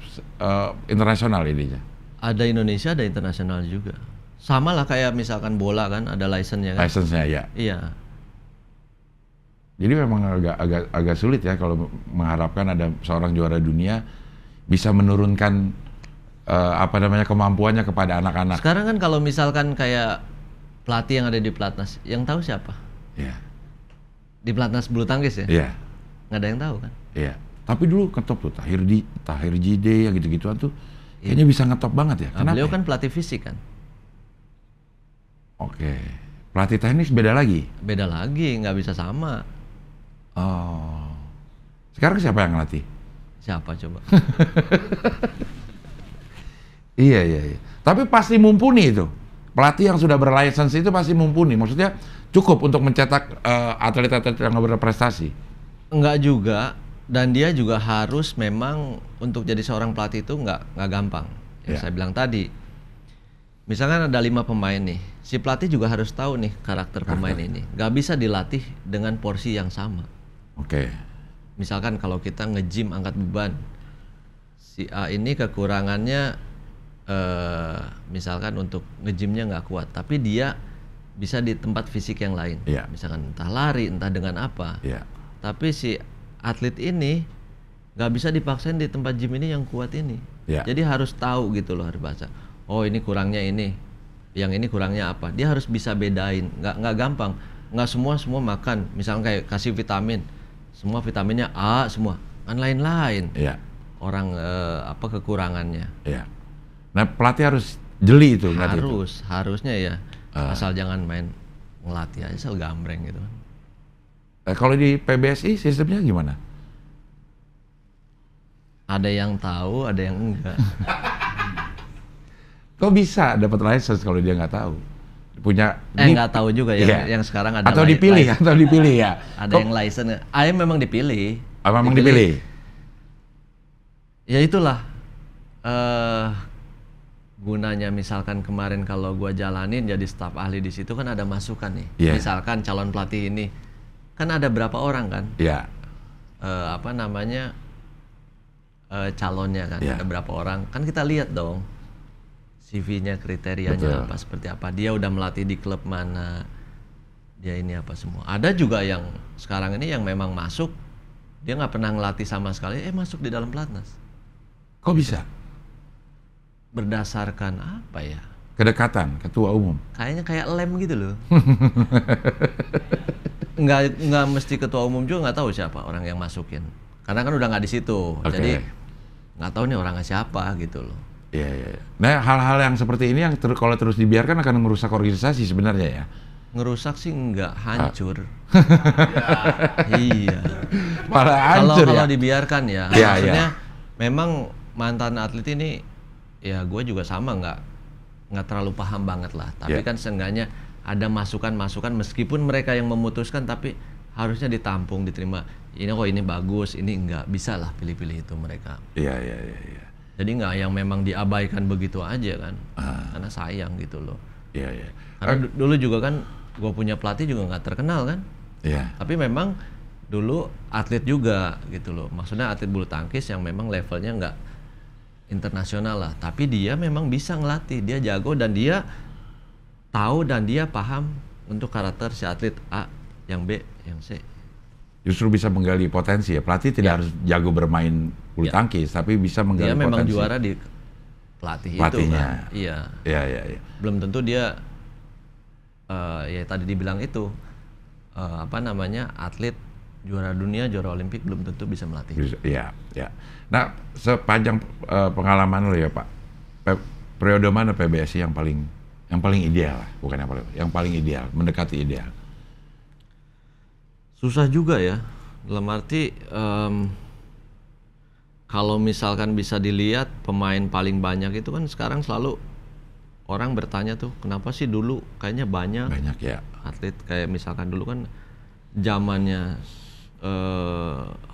S1: internasional ininya?
S2: Ada Indonesia, ada internasional juga. Sama lah kayak misalkan bola kan, ada license-nya kan?
S1: License-nya ya?
S2: Iya.
S1: Jadi memang agak sulit ya kalau mengharapkan ada seorang juara dunia bisa menurunkan kemampuannya kepada anak-anak.
S2: Sekarang kan kalau misalkan kayak pelatih yang ada di Platnas, yang tahu siapa?
S1: Iya.
S2: Di Platnas bulu tangkis ya?
S1: Iya.
S2: Nggak ada yang tahu kan?
S1: Iya. Tapi dulu ngetop tuh Tahir Jide yang gitu-gituan tuh kayaknya bisa ngetop banget ya.
S2: Nah, beliau kan pelatih fisik kan?
S1: Oke. Pelatih teknis beda lagi?
S2: Beda lagi, nggak bisa sama.
S1: Oh. Sekarang siapa yang ngelatih?
S2: Siapa coba?
S1: Iya. Tapi pasti mumpuni itu. Pelatih yang sudah berlicense itu pasti mumpuni. Maksudnya cukup untuk mencetak atlet-atlet yang berprestasi.
S2: Enggak juga. Dan dia juga harus memang untuk jadi seorang pelatih itu nggak gampang. Yang saya bilang tadi. Misalkan ada 5 pemain nih. Si pelatih juga harus tahu nih karakter pemain ini. Nggak bisa dilatih dengan porsi yang sama.
S1: Oke.
S2: Misalkan kalau kita nge-gym angkat beban, si A ini kekurangannya misalkan untuk nge-gymnya nggak kuat, tapi dia bisa di tempat fisik yang lain, misalkan entah lari, entah dengan apa. Tapi si atlet ini nggak bisa dipaksain di tempat gym ini yang kuat ini. Jadi harus tahu gitu loh, harus baca. Oh ini kurangnya ini, yang ini kurangnya apa? Dia harus bisa bedain, nggak gampang. Nggak semua makan, misalkan kayak kasih vitamin. Semua vitaminnya A semua, kan lain-lain. Orang kekurangannya.
S1: Nah pelatih harus jeli itu.
S2: Harusnya ya. Asal jangan main ngelatih aja, asal gambreng gitu.
S1: Kalau di PBSI sistemnya gimana?
S2: Ada yang tahu, ada yang enggak.
S1: Kok bisa dapat license kalau dia nggak tahu? Punya
S2: nggak tahu juga ya. Yang sekarang ada
S1: atau dipilih ya.
S2: Ada yang license. Memang dipilih.
S1: Memang dipilih.
S2: Ya itulah gunanya. Misalkan kemarin kalau gua jalanin jadi staf ahli di situ kan ada masukan nih. Misalkan calon pelatih ini kan ada berapa orang kan? Calonnya kan ada berapa orang? Kan kita lihat dong. CV-nya, kriterianya apa, seperti apa. Dia udah melatih di klub mana, dia ini apa semua. Ada juga yang sekarang ini yang memang masuk, dia nggak pernah ngelatih sama sekali, masuk di dalam Platnas.
S1: Kok bisa?
S2: Berdasarkan apa ya?
S1: Kedekatan, ketua umum.
S2: Kayaknya kayak lem gitu loh. Nggak mesti ketua umum juga nggak tahu siapa orang yang masukin. Karena kan udah nggak di situ, jadi nggak tahu nih orangnya siapa gitu loh.
S1: Iya. Nah hal-hal yang seperti ini yang kalau terus dibiarkan akan merusak organisasi sebenarnya ya.
S2: Ngerusak sih enggak, hancur. Iya.
S1: Malah hancur
S2: kalau dibiarkan ya. Maksudnya memang mantan atlet ini ya gue juga sama nggak terlalu paham banget lah. Tapi kan seenggaknya ada masukan-masukan meskipun mereka yang memutuskan tapi harusnya ditampung, diterima. Ini kok ini bagus, ini enggak, bisa lah pilih-pilih itu mereka.
S1: Iya.
S2: Jadi nggak yang memang diabaikan begitu aja kan, karena sayang gitu loh.
S1: Iya.
S2: Karena dulu juga kan gue punya pelatih juga nggak terkenal kan.
S1: Iya.
S2: Tapi memang dulu atlet juga gitu loh. Maksudnya atlet bulu tangkis yang memang levelnya nggak internasional lah. Tapi dia memang bisa ngelatih, dia jago dan dia tahu dan dia paham untuk karakter si atlet A, yang B, yang C.
S1: Justru bisa menggali potensi ya. Pelatih tidak harus jago bermain bulu tangkis, tapi bisa menggali potensi. Dia memang
S2: juara di pelatihnya. Itu kan. Iya. Belum tentu dia ya tadi dibilang itu atlet juara dunia, juara Olimpik belum tentu bisa melatih.
S1: Iya. Nah, sepanjang pengalaman lo ya Pak, periode mana PBSI yang paling ideal, bukan yang paling ideal, mendekati ideal?
S2: Susah juga ya, dalam arti kalau misalkan bisa dilihat pemain paling banyak itu kan sekarang selalu orang bertanya tuh, kenapa sih dulu kayaknya banyak
S1: ya
S2: atlet, kayak misalkan dulu kan zamannya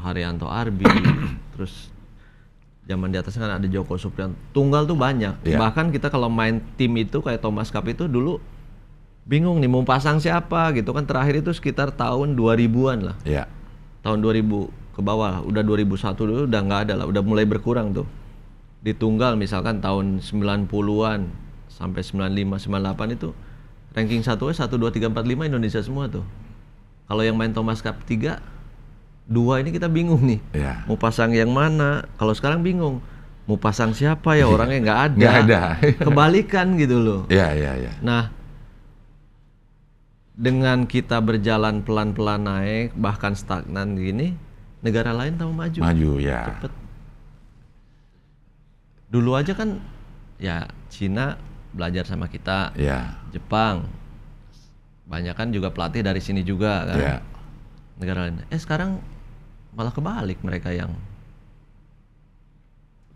S2: Haryanto Arbi, terus zaman di atasnya kan ada Joko Supriyanto, tunggal tuh banyak. Bahkan kita kalau main tim itu kayak Thomas Cup itu dulu bingung nih mau pasang siapa gitu kan, terakhir itu sekitar tahun 2000-an lah. Tahun 2000 ke bawah, udah 2001 dulu udah nggak ada lah, udah mulai berkurang tuh. Di tunggal misalkan tahun 90-an sampai 95, 98 itu ranking 1 1, 2, 3, 4, 5 Indonesia semua tuh. Kalau yang main Thomas Cup 3, 2 ini kita bingung nih, mau pasang yang mana. Kalau sekarang bingung, mau pasang siapa ya, orangnya nggak ada.
S1: Nggak ada.
S2: Kebalikan gitu loh.
S1: Iya.
S2: Nah, dengan kita berjalan pelan-pelan naik, bahkan stagnan gini, negara lain tahu maju.
S1: Maju, ya.
S2: Cepet. Dulu aja kan, ya Cina belajar sama kita, Jepang, banyak kan juga pelatih dari sini juga kan. Negara lain. Sekarang malah kebalik, mereka yang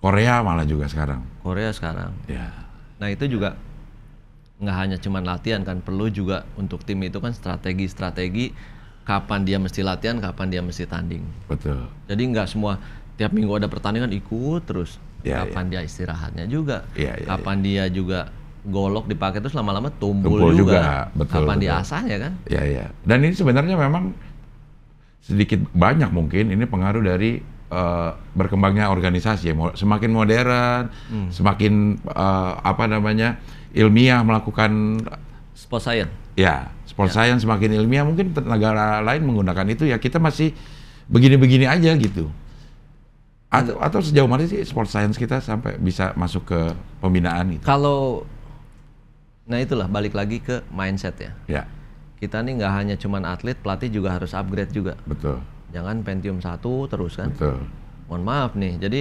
S1: Korea malah juga sekarang.
S2: Nah itu juga nggak hanya cuman latihan kan, perlu juga untuk tim itu kan strategi kapan dia mesti latihan, kapan dia mesti tanding.
S1: Betul.
S2: Jadi nggak semua tiap minggu ada pertandingan ikut terus. Kapan dia istirahatnya juga, kapan dia juga golok dipakai terus lama-lama tumpul juga.
S1: Betul,
S2: kapan dia asahnya kan.
S1: Dan ini sebenarnya memang sedikit banyak mungkin ini pengaruh dari berkembangnya organisasi, semakin modern, semakin ilmiah melakukan
S2: sport science.
S1: Sport science semakin ilmiah, mungkin negara lain menggunakan itu, ya kita masih begini-begini aja gitu. Atau sejauh mana sih sport science kita sampai bisa masuk ke pembinaan gitu?
S2: Nah itulah balik lagi ke mindset ya. Kita nih nggak hanya cuman atlet, pelatih juga harus upgrade juga.
S1: Betul.
S2: Jangan Pentium 1 terus kan.
S1: Betul.
S2: Mohon maaf nih, jadi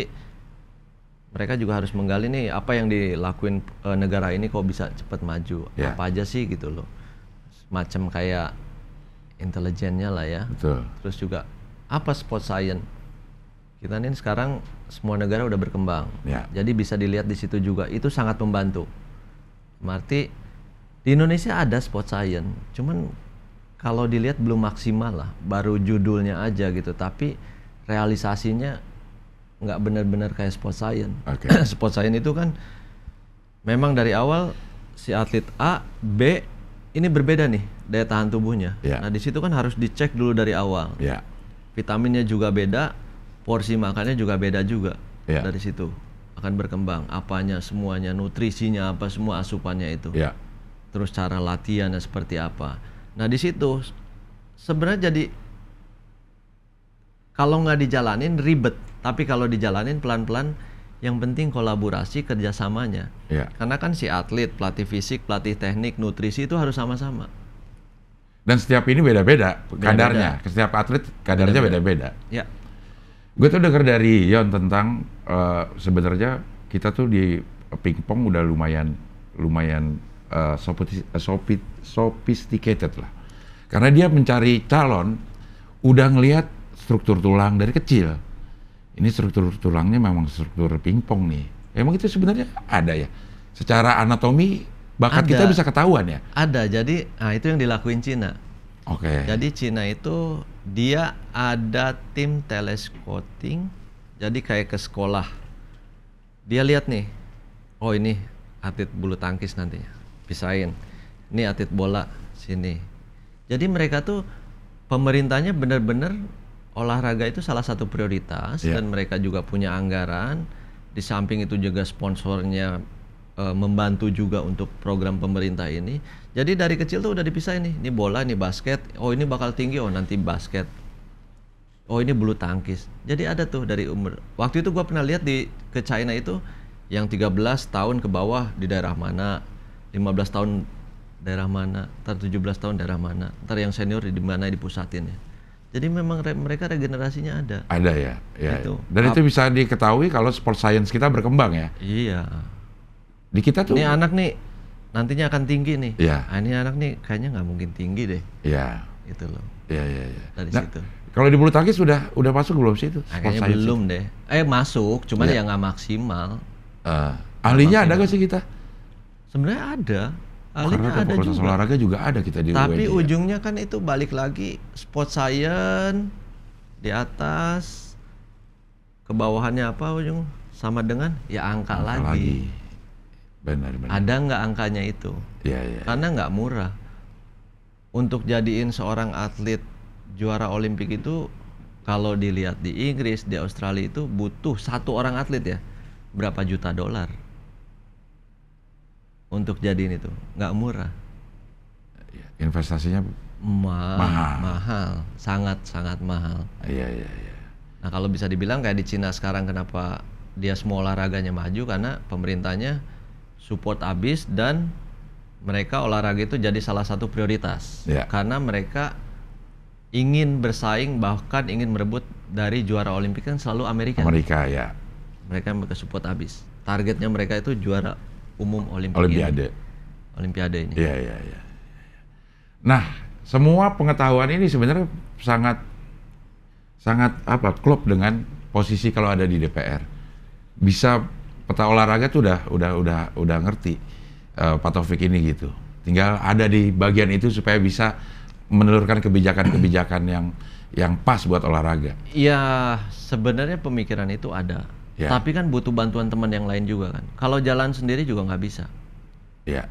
S2: mereka juga harus menggali nih apa yang dilakuin negara ini kok bisa cepat maju. Apa aja sih gitu loh. Macam kayak intelijennya lah ya.
S1: Betul.
S2: Terus juga apa sport science. Kita nih sekarang semua negara udah berkembang. Jadi bisa dilihat di situ juga, itu sangat membantu. Berarti di Indonesia ada sport science, cuman kalau dilihat belum maksimal lah, baru judulnya aja gitu, tapi realisasinya nggak benar-benar kayak sport science. Sport science itu kan memang dari awal si atlet A, B ini berbeda nih daya tahan tubuhnya. Nah di situ kan harus dicek dulu dari awal. Vitaminnya juga beda, porsi makannya juga beda juga. Dari situ akan berkembang apanya, semuanya, nutrisinya apa, semua asupannya itu. Terus cara latihannya seperti apa. Nah di situ sebenarnya jadi kalau nggak dijalanin ribet, tapi kalau dijalanin pelan-pelan, yang penting kolaborasi kerjasamanya. Karena kan si atlet, pelatih fisik, pelatih teknik, nutrisi itu harus sama-sama.
S1: Dan setiap ini beda-beda kadarnya. Setiap atlet kadarnya beda-beda. Gue tuh dengar dari Yon tentang sebenarnya kita tuh di pingpong udah lumayan sophisticated lah. Karena dia mencari calon udah ngelihat struktur tulang dari kecil. Ini struktur tulangnya memang struktur pingpong nih. Emang itu sebenarnya ada ya? Secara anatomi bakat kita bisa ketahuan ya?
S2: Ada. Jadi itu yang dilakuin Cina. Jadi Cina itu dia ada tim telescouting. Jadi kayak ke sekolah. Dia lihat nih. Oh ini atlet bulu tangkis nantinya. Pisahin. Ini atlet bola sini. Jadi mereka tuh pemerintahnya benar-benar olahraga itu salah satu prioritas dan mereka juga punya anggaran. Di samping itu juga sponsornya membantu juga untuk program pemerintah ini. Jadi dari kecil tuh udah dipisahin nih, ini bola, ini basket, oh ini bakal tinggi, oh nanti basket, oh ini bulu tangkis. Jadi ada tuh dari umur. Waktu itu gua pernah lihat ke China itu yang 13 tahun ke bawah di daerah mana, 15 tahun daerah mana, ntar 17 tahun daerah mana, ntar yang senior di mana dipusatin ya. Jadi memang mereka regenerasinya ada.
S1: Ada ya, ya. Itu. Dan itu bisa diketahui kalau sport science kita berkembang ya.
S2: Iya.
S1: Di kita tuh.
S2: Ini anak nih nantinya akan tinggi nih.
S1: Iya.
S2: Nah, ini anak nih kayaknya nggak mungkin tinggi deh.
S1: Iya.
S2: Itu loh.
S1: Iya, iya, iya.
S2: Dari situ.
S1: Kalau di bulu tangkis udah masuk belum sih itu?
S2: Kayaknya belum deh. Masuk, cuman ya nggak maksimal.
S1: Ahlinya ada gak sih kita?
S2: Sebenarnya ada.
S1: Karena ada fakultas olahraga juga ada kita di
S2: Tapi ujungnya kan itu balik lagi sport science di atas, ke bawahannya apa ujung sama dengan ya angka lagi.
S1: Benar.
S2: Ada nggak angkanya itu?
S1: Iya.
S2: Karena nggak murah. Untuk jadiin seorang atlet juara Olimpik itu kalau dilihat di Inggris, di Australia itu butuh satu orang atlet ya berapa juta dolar. Untuk jadiin itu nggak murah.
S1: Investasinya
S2: mahal, sangat mahal.
S1: Iya.
S2: Nah kalau bisa dibilang kayak di Cina sekarang kenapa dia semua olahraganya maju karena pemerintahnya support abis dan mereka olahraga itu jadi salah satu prioritas. Karena mereka ingin bersaing bahkan ingin merebut dari juara Olimpik kan selalu Amerika.
S1: Ya.
S2: Mereka support abis. Targetnya mereka itu juara umum
S1: Olimpiade
S2: ini.
S1: Iya. Nah, semua pengetahuan ini sebenarnya sangat klop dengan posisi kalau ada di DPR. Bisa peta olahraga tuh udah ngerti Pak Taufik ini gitu. Tinggal ada di bagian itu supaya bisa menelurkan kebijakan-kebijakan yang pas buat olahraga.
S2: Iya, sebenarnya pemikiran itu ada. Ya. Tapi kan butuh bantuan teman yang lain juga kan. Kalau jalan sendiri juga nggak bisa.
S1: Iya.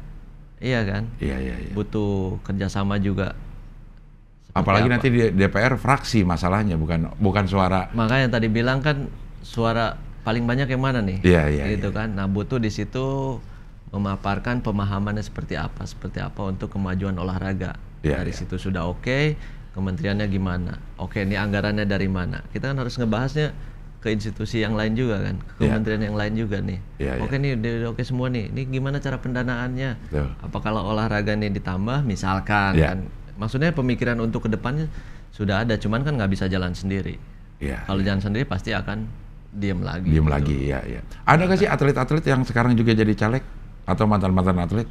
S2: Iya kan?
S1: Iya.
S2: Butuh kerjasama juga.
S1: Apalagi nanti di DPR fraksi masalahnya, bukan suara.
S2: Makanya tadi bilang kan suara paling banyak yang mana nih?
S1: Iya.
S2: Gitu kan. Nah butuh di situ memaparkan pemahamannya seperti apa untuk kemajuan olahraga. Dari situ sudah oke, kementeriannya gimana? Oke, ini anggarannya dari mana? Kita kan harus ngebahasnya ke institusi yang lain juga kan, ke kementerian yang lain juga nih. Oke nih, oke semua nih. Ini gimana cara pendanaannya? Apa kalau olahraga nih ditambah, misalkan kan? Maksudnya pemikiran untuk kedepannya sudah ada, cuman kan nggak bisa jalan sendiri. Kalau jalan sendiri pasti akan diem lagi.
S1: Iya. Ada nggak sih atlet-atlet yang sekarang juga jadi caleg atau mantan atlet?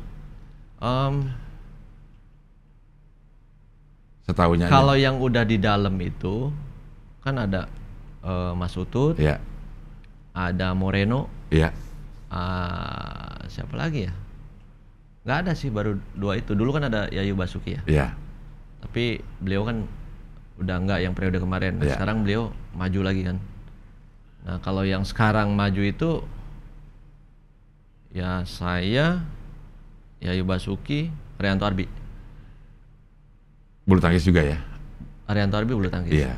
S1: Setahunya.
S2: Kalau yang udah di dalam itu kan ada Mas Utut, ada Moreno, siapa lagi ya? Nggak ada sih, baru dua itu. Dulu kan ada Yayu Basuki ya. Tapi beliau kan udah nggak yang periode kemarin. Nah, sekarang beliau maju lagi kan. Nah kalau yang sekarang maju itu ya saya, Yayu Basuki, Arianto Arbi.
S1: Bulu tangkis juga ya?
S2: Arianto Arbi bulu tangkis. Iya.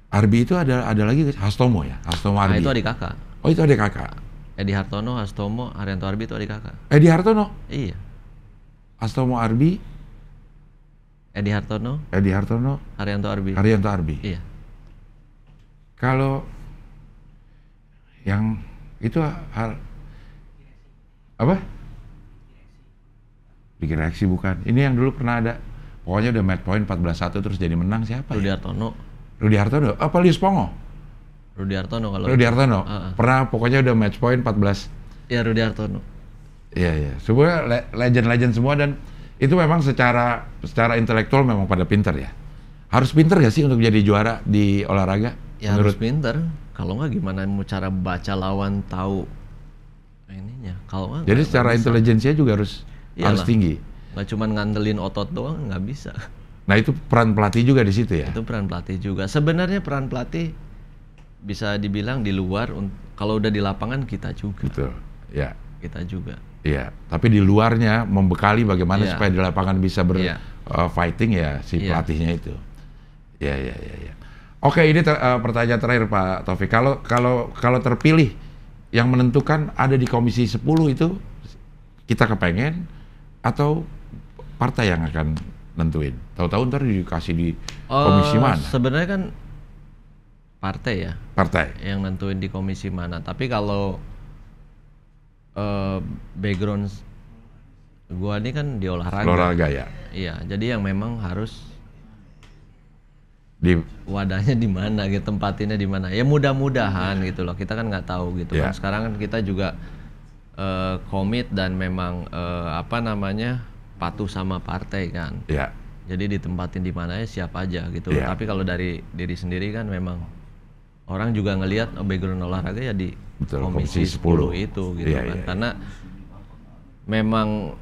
S1: Arbi itu ada lagi Hastomo ya? Hastomo Arbi.
S2: Nah itu adik kakak.
S1: Oh itu adik kakak?
S2: Edi Hartono, Hastomo, Arianto Arbi itu adik kakak.
S1: Edi Hartono?
S2: Iya.
S1: Hastomo Arbi?
S2: Edi Hartono, Arianto Arbi. Iya.
S1: Kalau yang itu apa? Bikin reaksi bukan? Ini yang dulu pernah ada. Pokoknya udah match point 14-1 terus jadi menang siapa?
S2: Rudi Hartono.
S1: Apa Lius Pongo?
S2: Rudi Hartono kalau.
S1: Pernah pokoknya udah match point 14.
S2: Iya, Rudi Hartono.
S1: Iya. Semua legend semua dan itu memang secara intelektual memang pada pintar ya. Harus pintar gak sih untuk jadi juara di olahraga?
S2: Ya harus pintar. Kalau nggak gimana mau cara baca lawan tahu ininya. Kalau nggak.
S1: Jadi secara intelijensinya juga harus tinggi.
S2: Nggak cuma ngandelin otot doang, nggak bisa.
S1: Nah itu peran pelatih juga di situ ya?
S2: Itu peran pelatih juga. Sebenarnya peran pelatih bisa dibilang di luar, kalau udah di lapangan kita juga.
S1: Betul, ya.
S2: Kita juga.
S1: Iya, tapi di luarnya membekali bagaimana supaya di lapangan bisa fighting ya si pelatihnya itu. Iya. Oke, ini pertanyaan terakhir Pak Taufik. Kalau terpilih yang menentukan ada di Komisi 10 itu kita kepengen atau partai yang akan nentuin? Tahu-tahu ntar dikasih di komisi mana?
S2: Sebenarnya kan partai ya.
S1: Partai
S2: yang nentuin di komisi mana. Tapi kalau background gua ini kan di olahraga.
S1: Olahraga ya.
S2: Iya, jadi yang memang harus
S1: di
S2: wadahnya di mana gitu, tempatinnya di mana. Ya mudah-mudahan gitu loh. Kita kan nggak tahu gitu kan. Sekarang kan kita juga komit dan memang patuh sama partai kan.
S1: Ya.
S2: Jadi ditempatin di mana ya siap aja gitu. Tapi kalau dari diri sendiri kan memang orang juga ngelihat background olahraga ya di komisi 10 itu gitu kan. Karena memang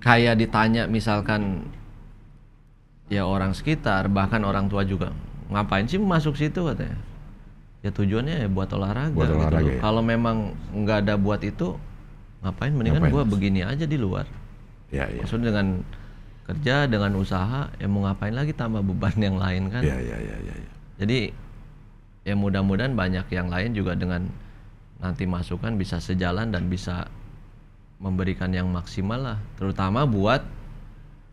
S2: kayak ditanya misalkan ya orang sekitar, bahkan orang tua juga, ngapain sih masuk situ katanya? Ya tujuannya ya buat olahraga, gitu loh. Ya. Kalau memang nggak ada buat itu, ngapain? Mendingan gue begini aja di luar.
S1: Ya.
S2: Maksudnya dengan kerja, dengan usaha, ya mau ngapain lagi tambah beban yang lain kan?
S1: Ya.
S2: Jadi ya mudah-mudahan banyak yang lain juga dengan nanti masukan bisa sejalan dan bisa memberikan yang maksimal lah, terutama buat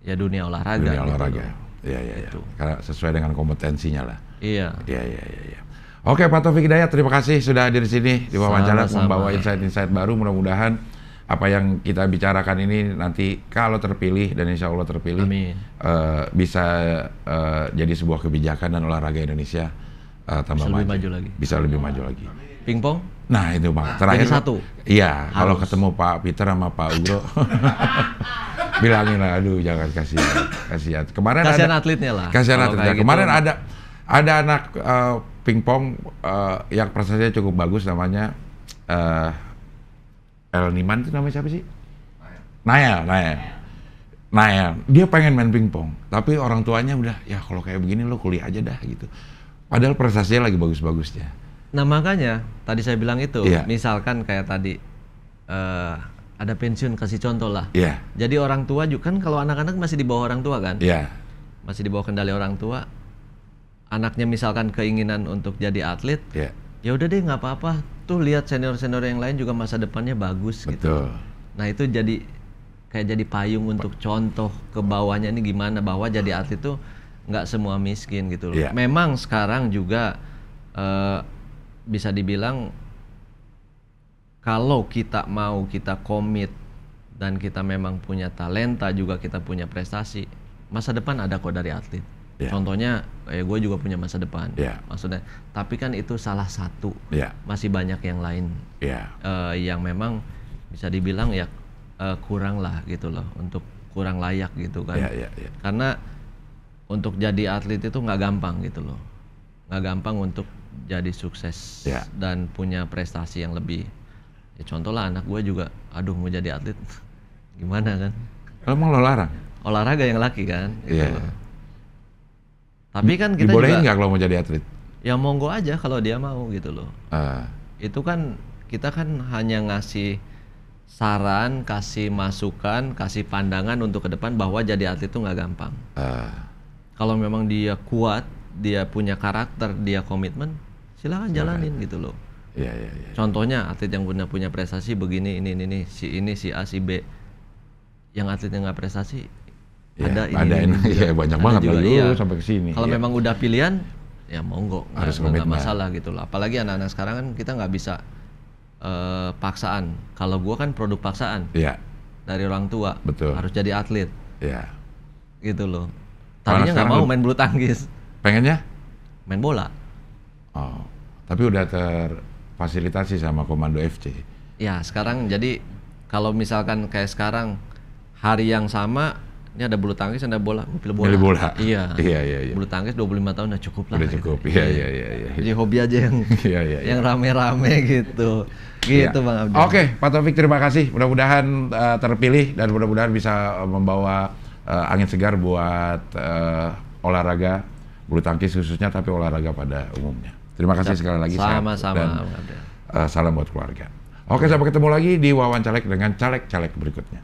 S2: ya dunia olahraga.
S1: Dunia olahraga. Iya. Karena sesuai dengan kompetensinya lah.
S2: Iya.
S1: Oke, Pak Taufik Hidayat, terima kasih sudah hadir di sini di wawancara membawa insight-insight baru. Mudah-mudahan apa yang kita bicarakan ini nanti kalau terpilih dan insya Allah terpilih, bisa jadi sebuah kebijakan dan olahraga Indonesia tambah maju. Bisa lebih maju lagi.
S2: Pingpong?
S1: Nah itu Bang, terakhir
S2: jadi satu.
S1: Iya, kalau ketemu Pak Peter sama Pak Ugro bilangin lah, aduh jangan kasihan. Kemarin
S2: kasihan atletnya lah.
S1: Kasihan atletnya.
S2: Gitu.
S1: Kemarin ada anak pingpong yang prestasinya cukup bagus, namanya El Niman, itu namanya siapa sih? Nael. Dia pengen main pingpong, tapi orang tuanya udah, ya kalau kayak begini lo kuliah aja dah gitu. Padahal prestasinya lagi bagus-bagusnya.
S2: Nah makanya tadi saya bilang itu, misalkan kayak tadi ada pensiun, kasih contoh lah. Jadi orang tua juga kan, kalau anak-anak masih di bawah orang tua kan, masih di bawah kendali orang tua. Anaknya misalkan keinginan untuk jadi atlet, ya udah deh nggak apa-apa. Tuh lihat senior-senior yang lain juga masa depannya bagus.
S1: Betul.
S2: Gitu. Nah itu kayak jadi payung untuk contoh ke bawahnya ini gimana, bahwa jadi atlet tuh nggak semua miskin gitu loh. Memang sekarang juga bisa dibilang kalau kita komit dan kita memang punya talenta, juga kita punya prestasi, masa depan ada kok dari atlet. Contohnya gue juga punya masa depan, maksudnya. Tapi kan itu salah satu, masih banyak yang lain yang memang bisa dibilang ya kurang lah gitu loh, untuk kurang layak gitu kan. Karena untuk jadi atlet itu nggak gampang gitu loh, nggak gampang untuk jadi sukses dan punya prestasi yang lebih. Ya contoh lah anak gue juga, aduh mau jadi atlet gimana kan?
S1: Emang lo larang?
S2: Olahraga yang laki kan? Gitu. Tapi kan kita
S1: dibolehin
S2: juga,
S1: nggak kalau mau jadi atlet?
S2: Ya monggo aja kalau dia mau gitu loh. Itu kan kita kan hanya ngasih saran, kasih masukan, kasih pandangan untuk ke depan bahwa jadi atlet itu nggak gampang. Kalau memang dia kuat, dia punya karakter, dia komitmen, silakan jalanin gitu loh. Contohnya atlet yang punya prestasi begini, ini si A, si B. Yang atlet yang nggak prestasi, ada ini
S1: banyak banget lagi sampai ke sini.
S2: Kalau memang udah pilihan, ya monggo, nggak masalah gitu loh. Apalagi anak-anak sekarang kan kita nggak bisa paksaan. Kalau gua kan produk paksaan dari orang tua.
S1: Betul.
S2: Harus jadi atlet. Gitu loh. Tadinya nggak mau main bulu tangkis.
S1: Pengennya?
S2: Main bola.
S1: Oh, tapi udah terfasilitasi sama Komando FC.
S2: Ya sekarang jadi kalau misalkan kayak sekarang hari yang sama, ini ada bulu tangkis, ada bola, gue pilih bola.
S1: Pilih bola.
S2: Iya.
S1: Iya.
S2: Bulu tangkis 25 tahun udah cukup lah.
S1: Udah cukup. Iya.
S2: Jadi hobi aja yang yang rame-rame gitu. Gitu Bang Abdi.
S1: Oke, Pak Taufik terima kasih. Mudah-mudahan terpilih dan mudah-mudahan bisa membawa angin segar buat olahraga bulu tangkis khususnya, tapi olahraga pada umumnya. Terima kasih sekali lagi.
S2: Sama-sama.
S1: Salam buat keluarga. Oke, sampai ketemu lagi di Wawancara dengan caleg-caleg berikutnya.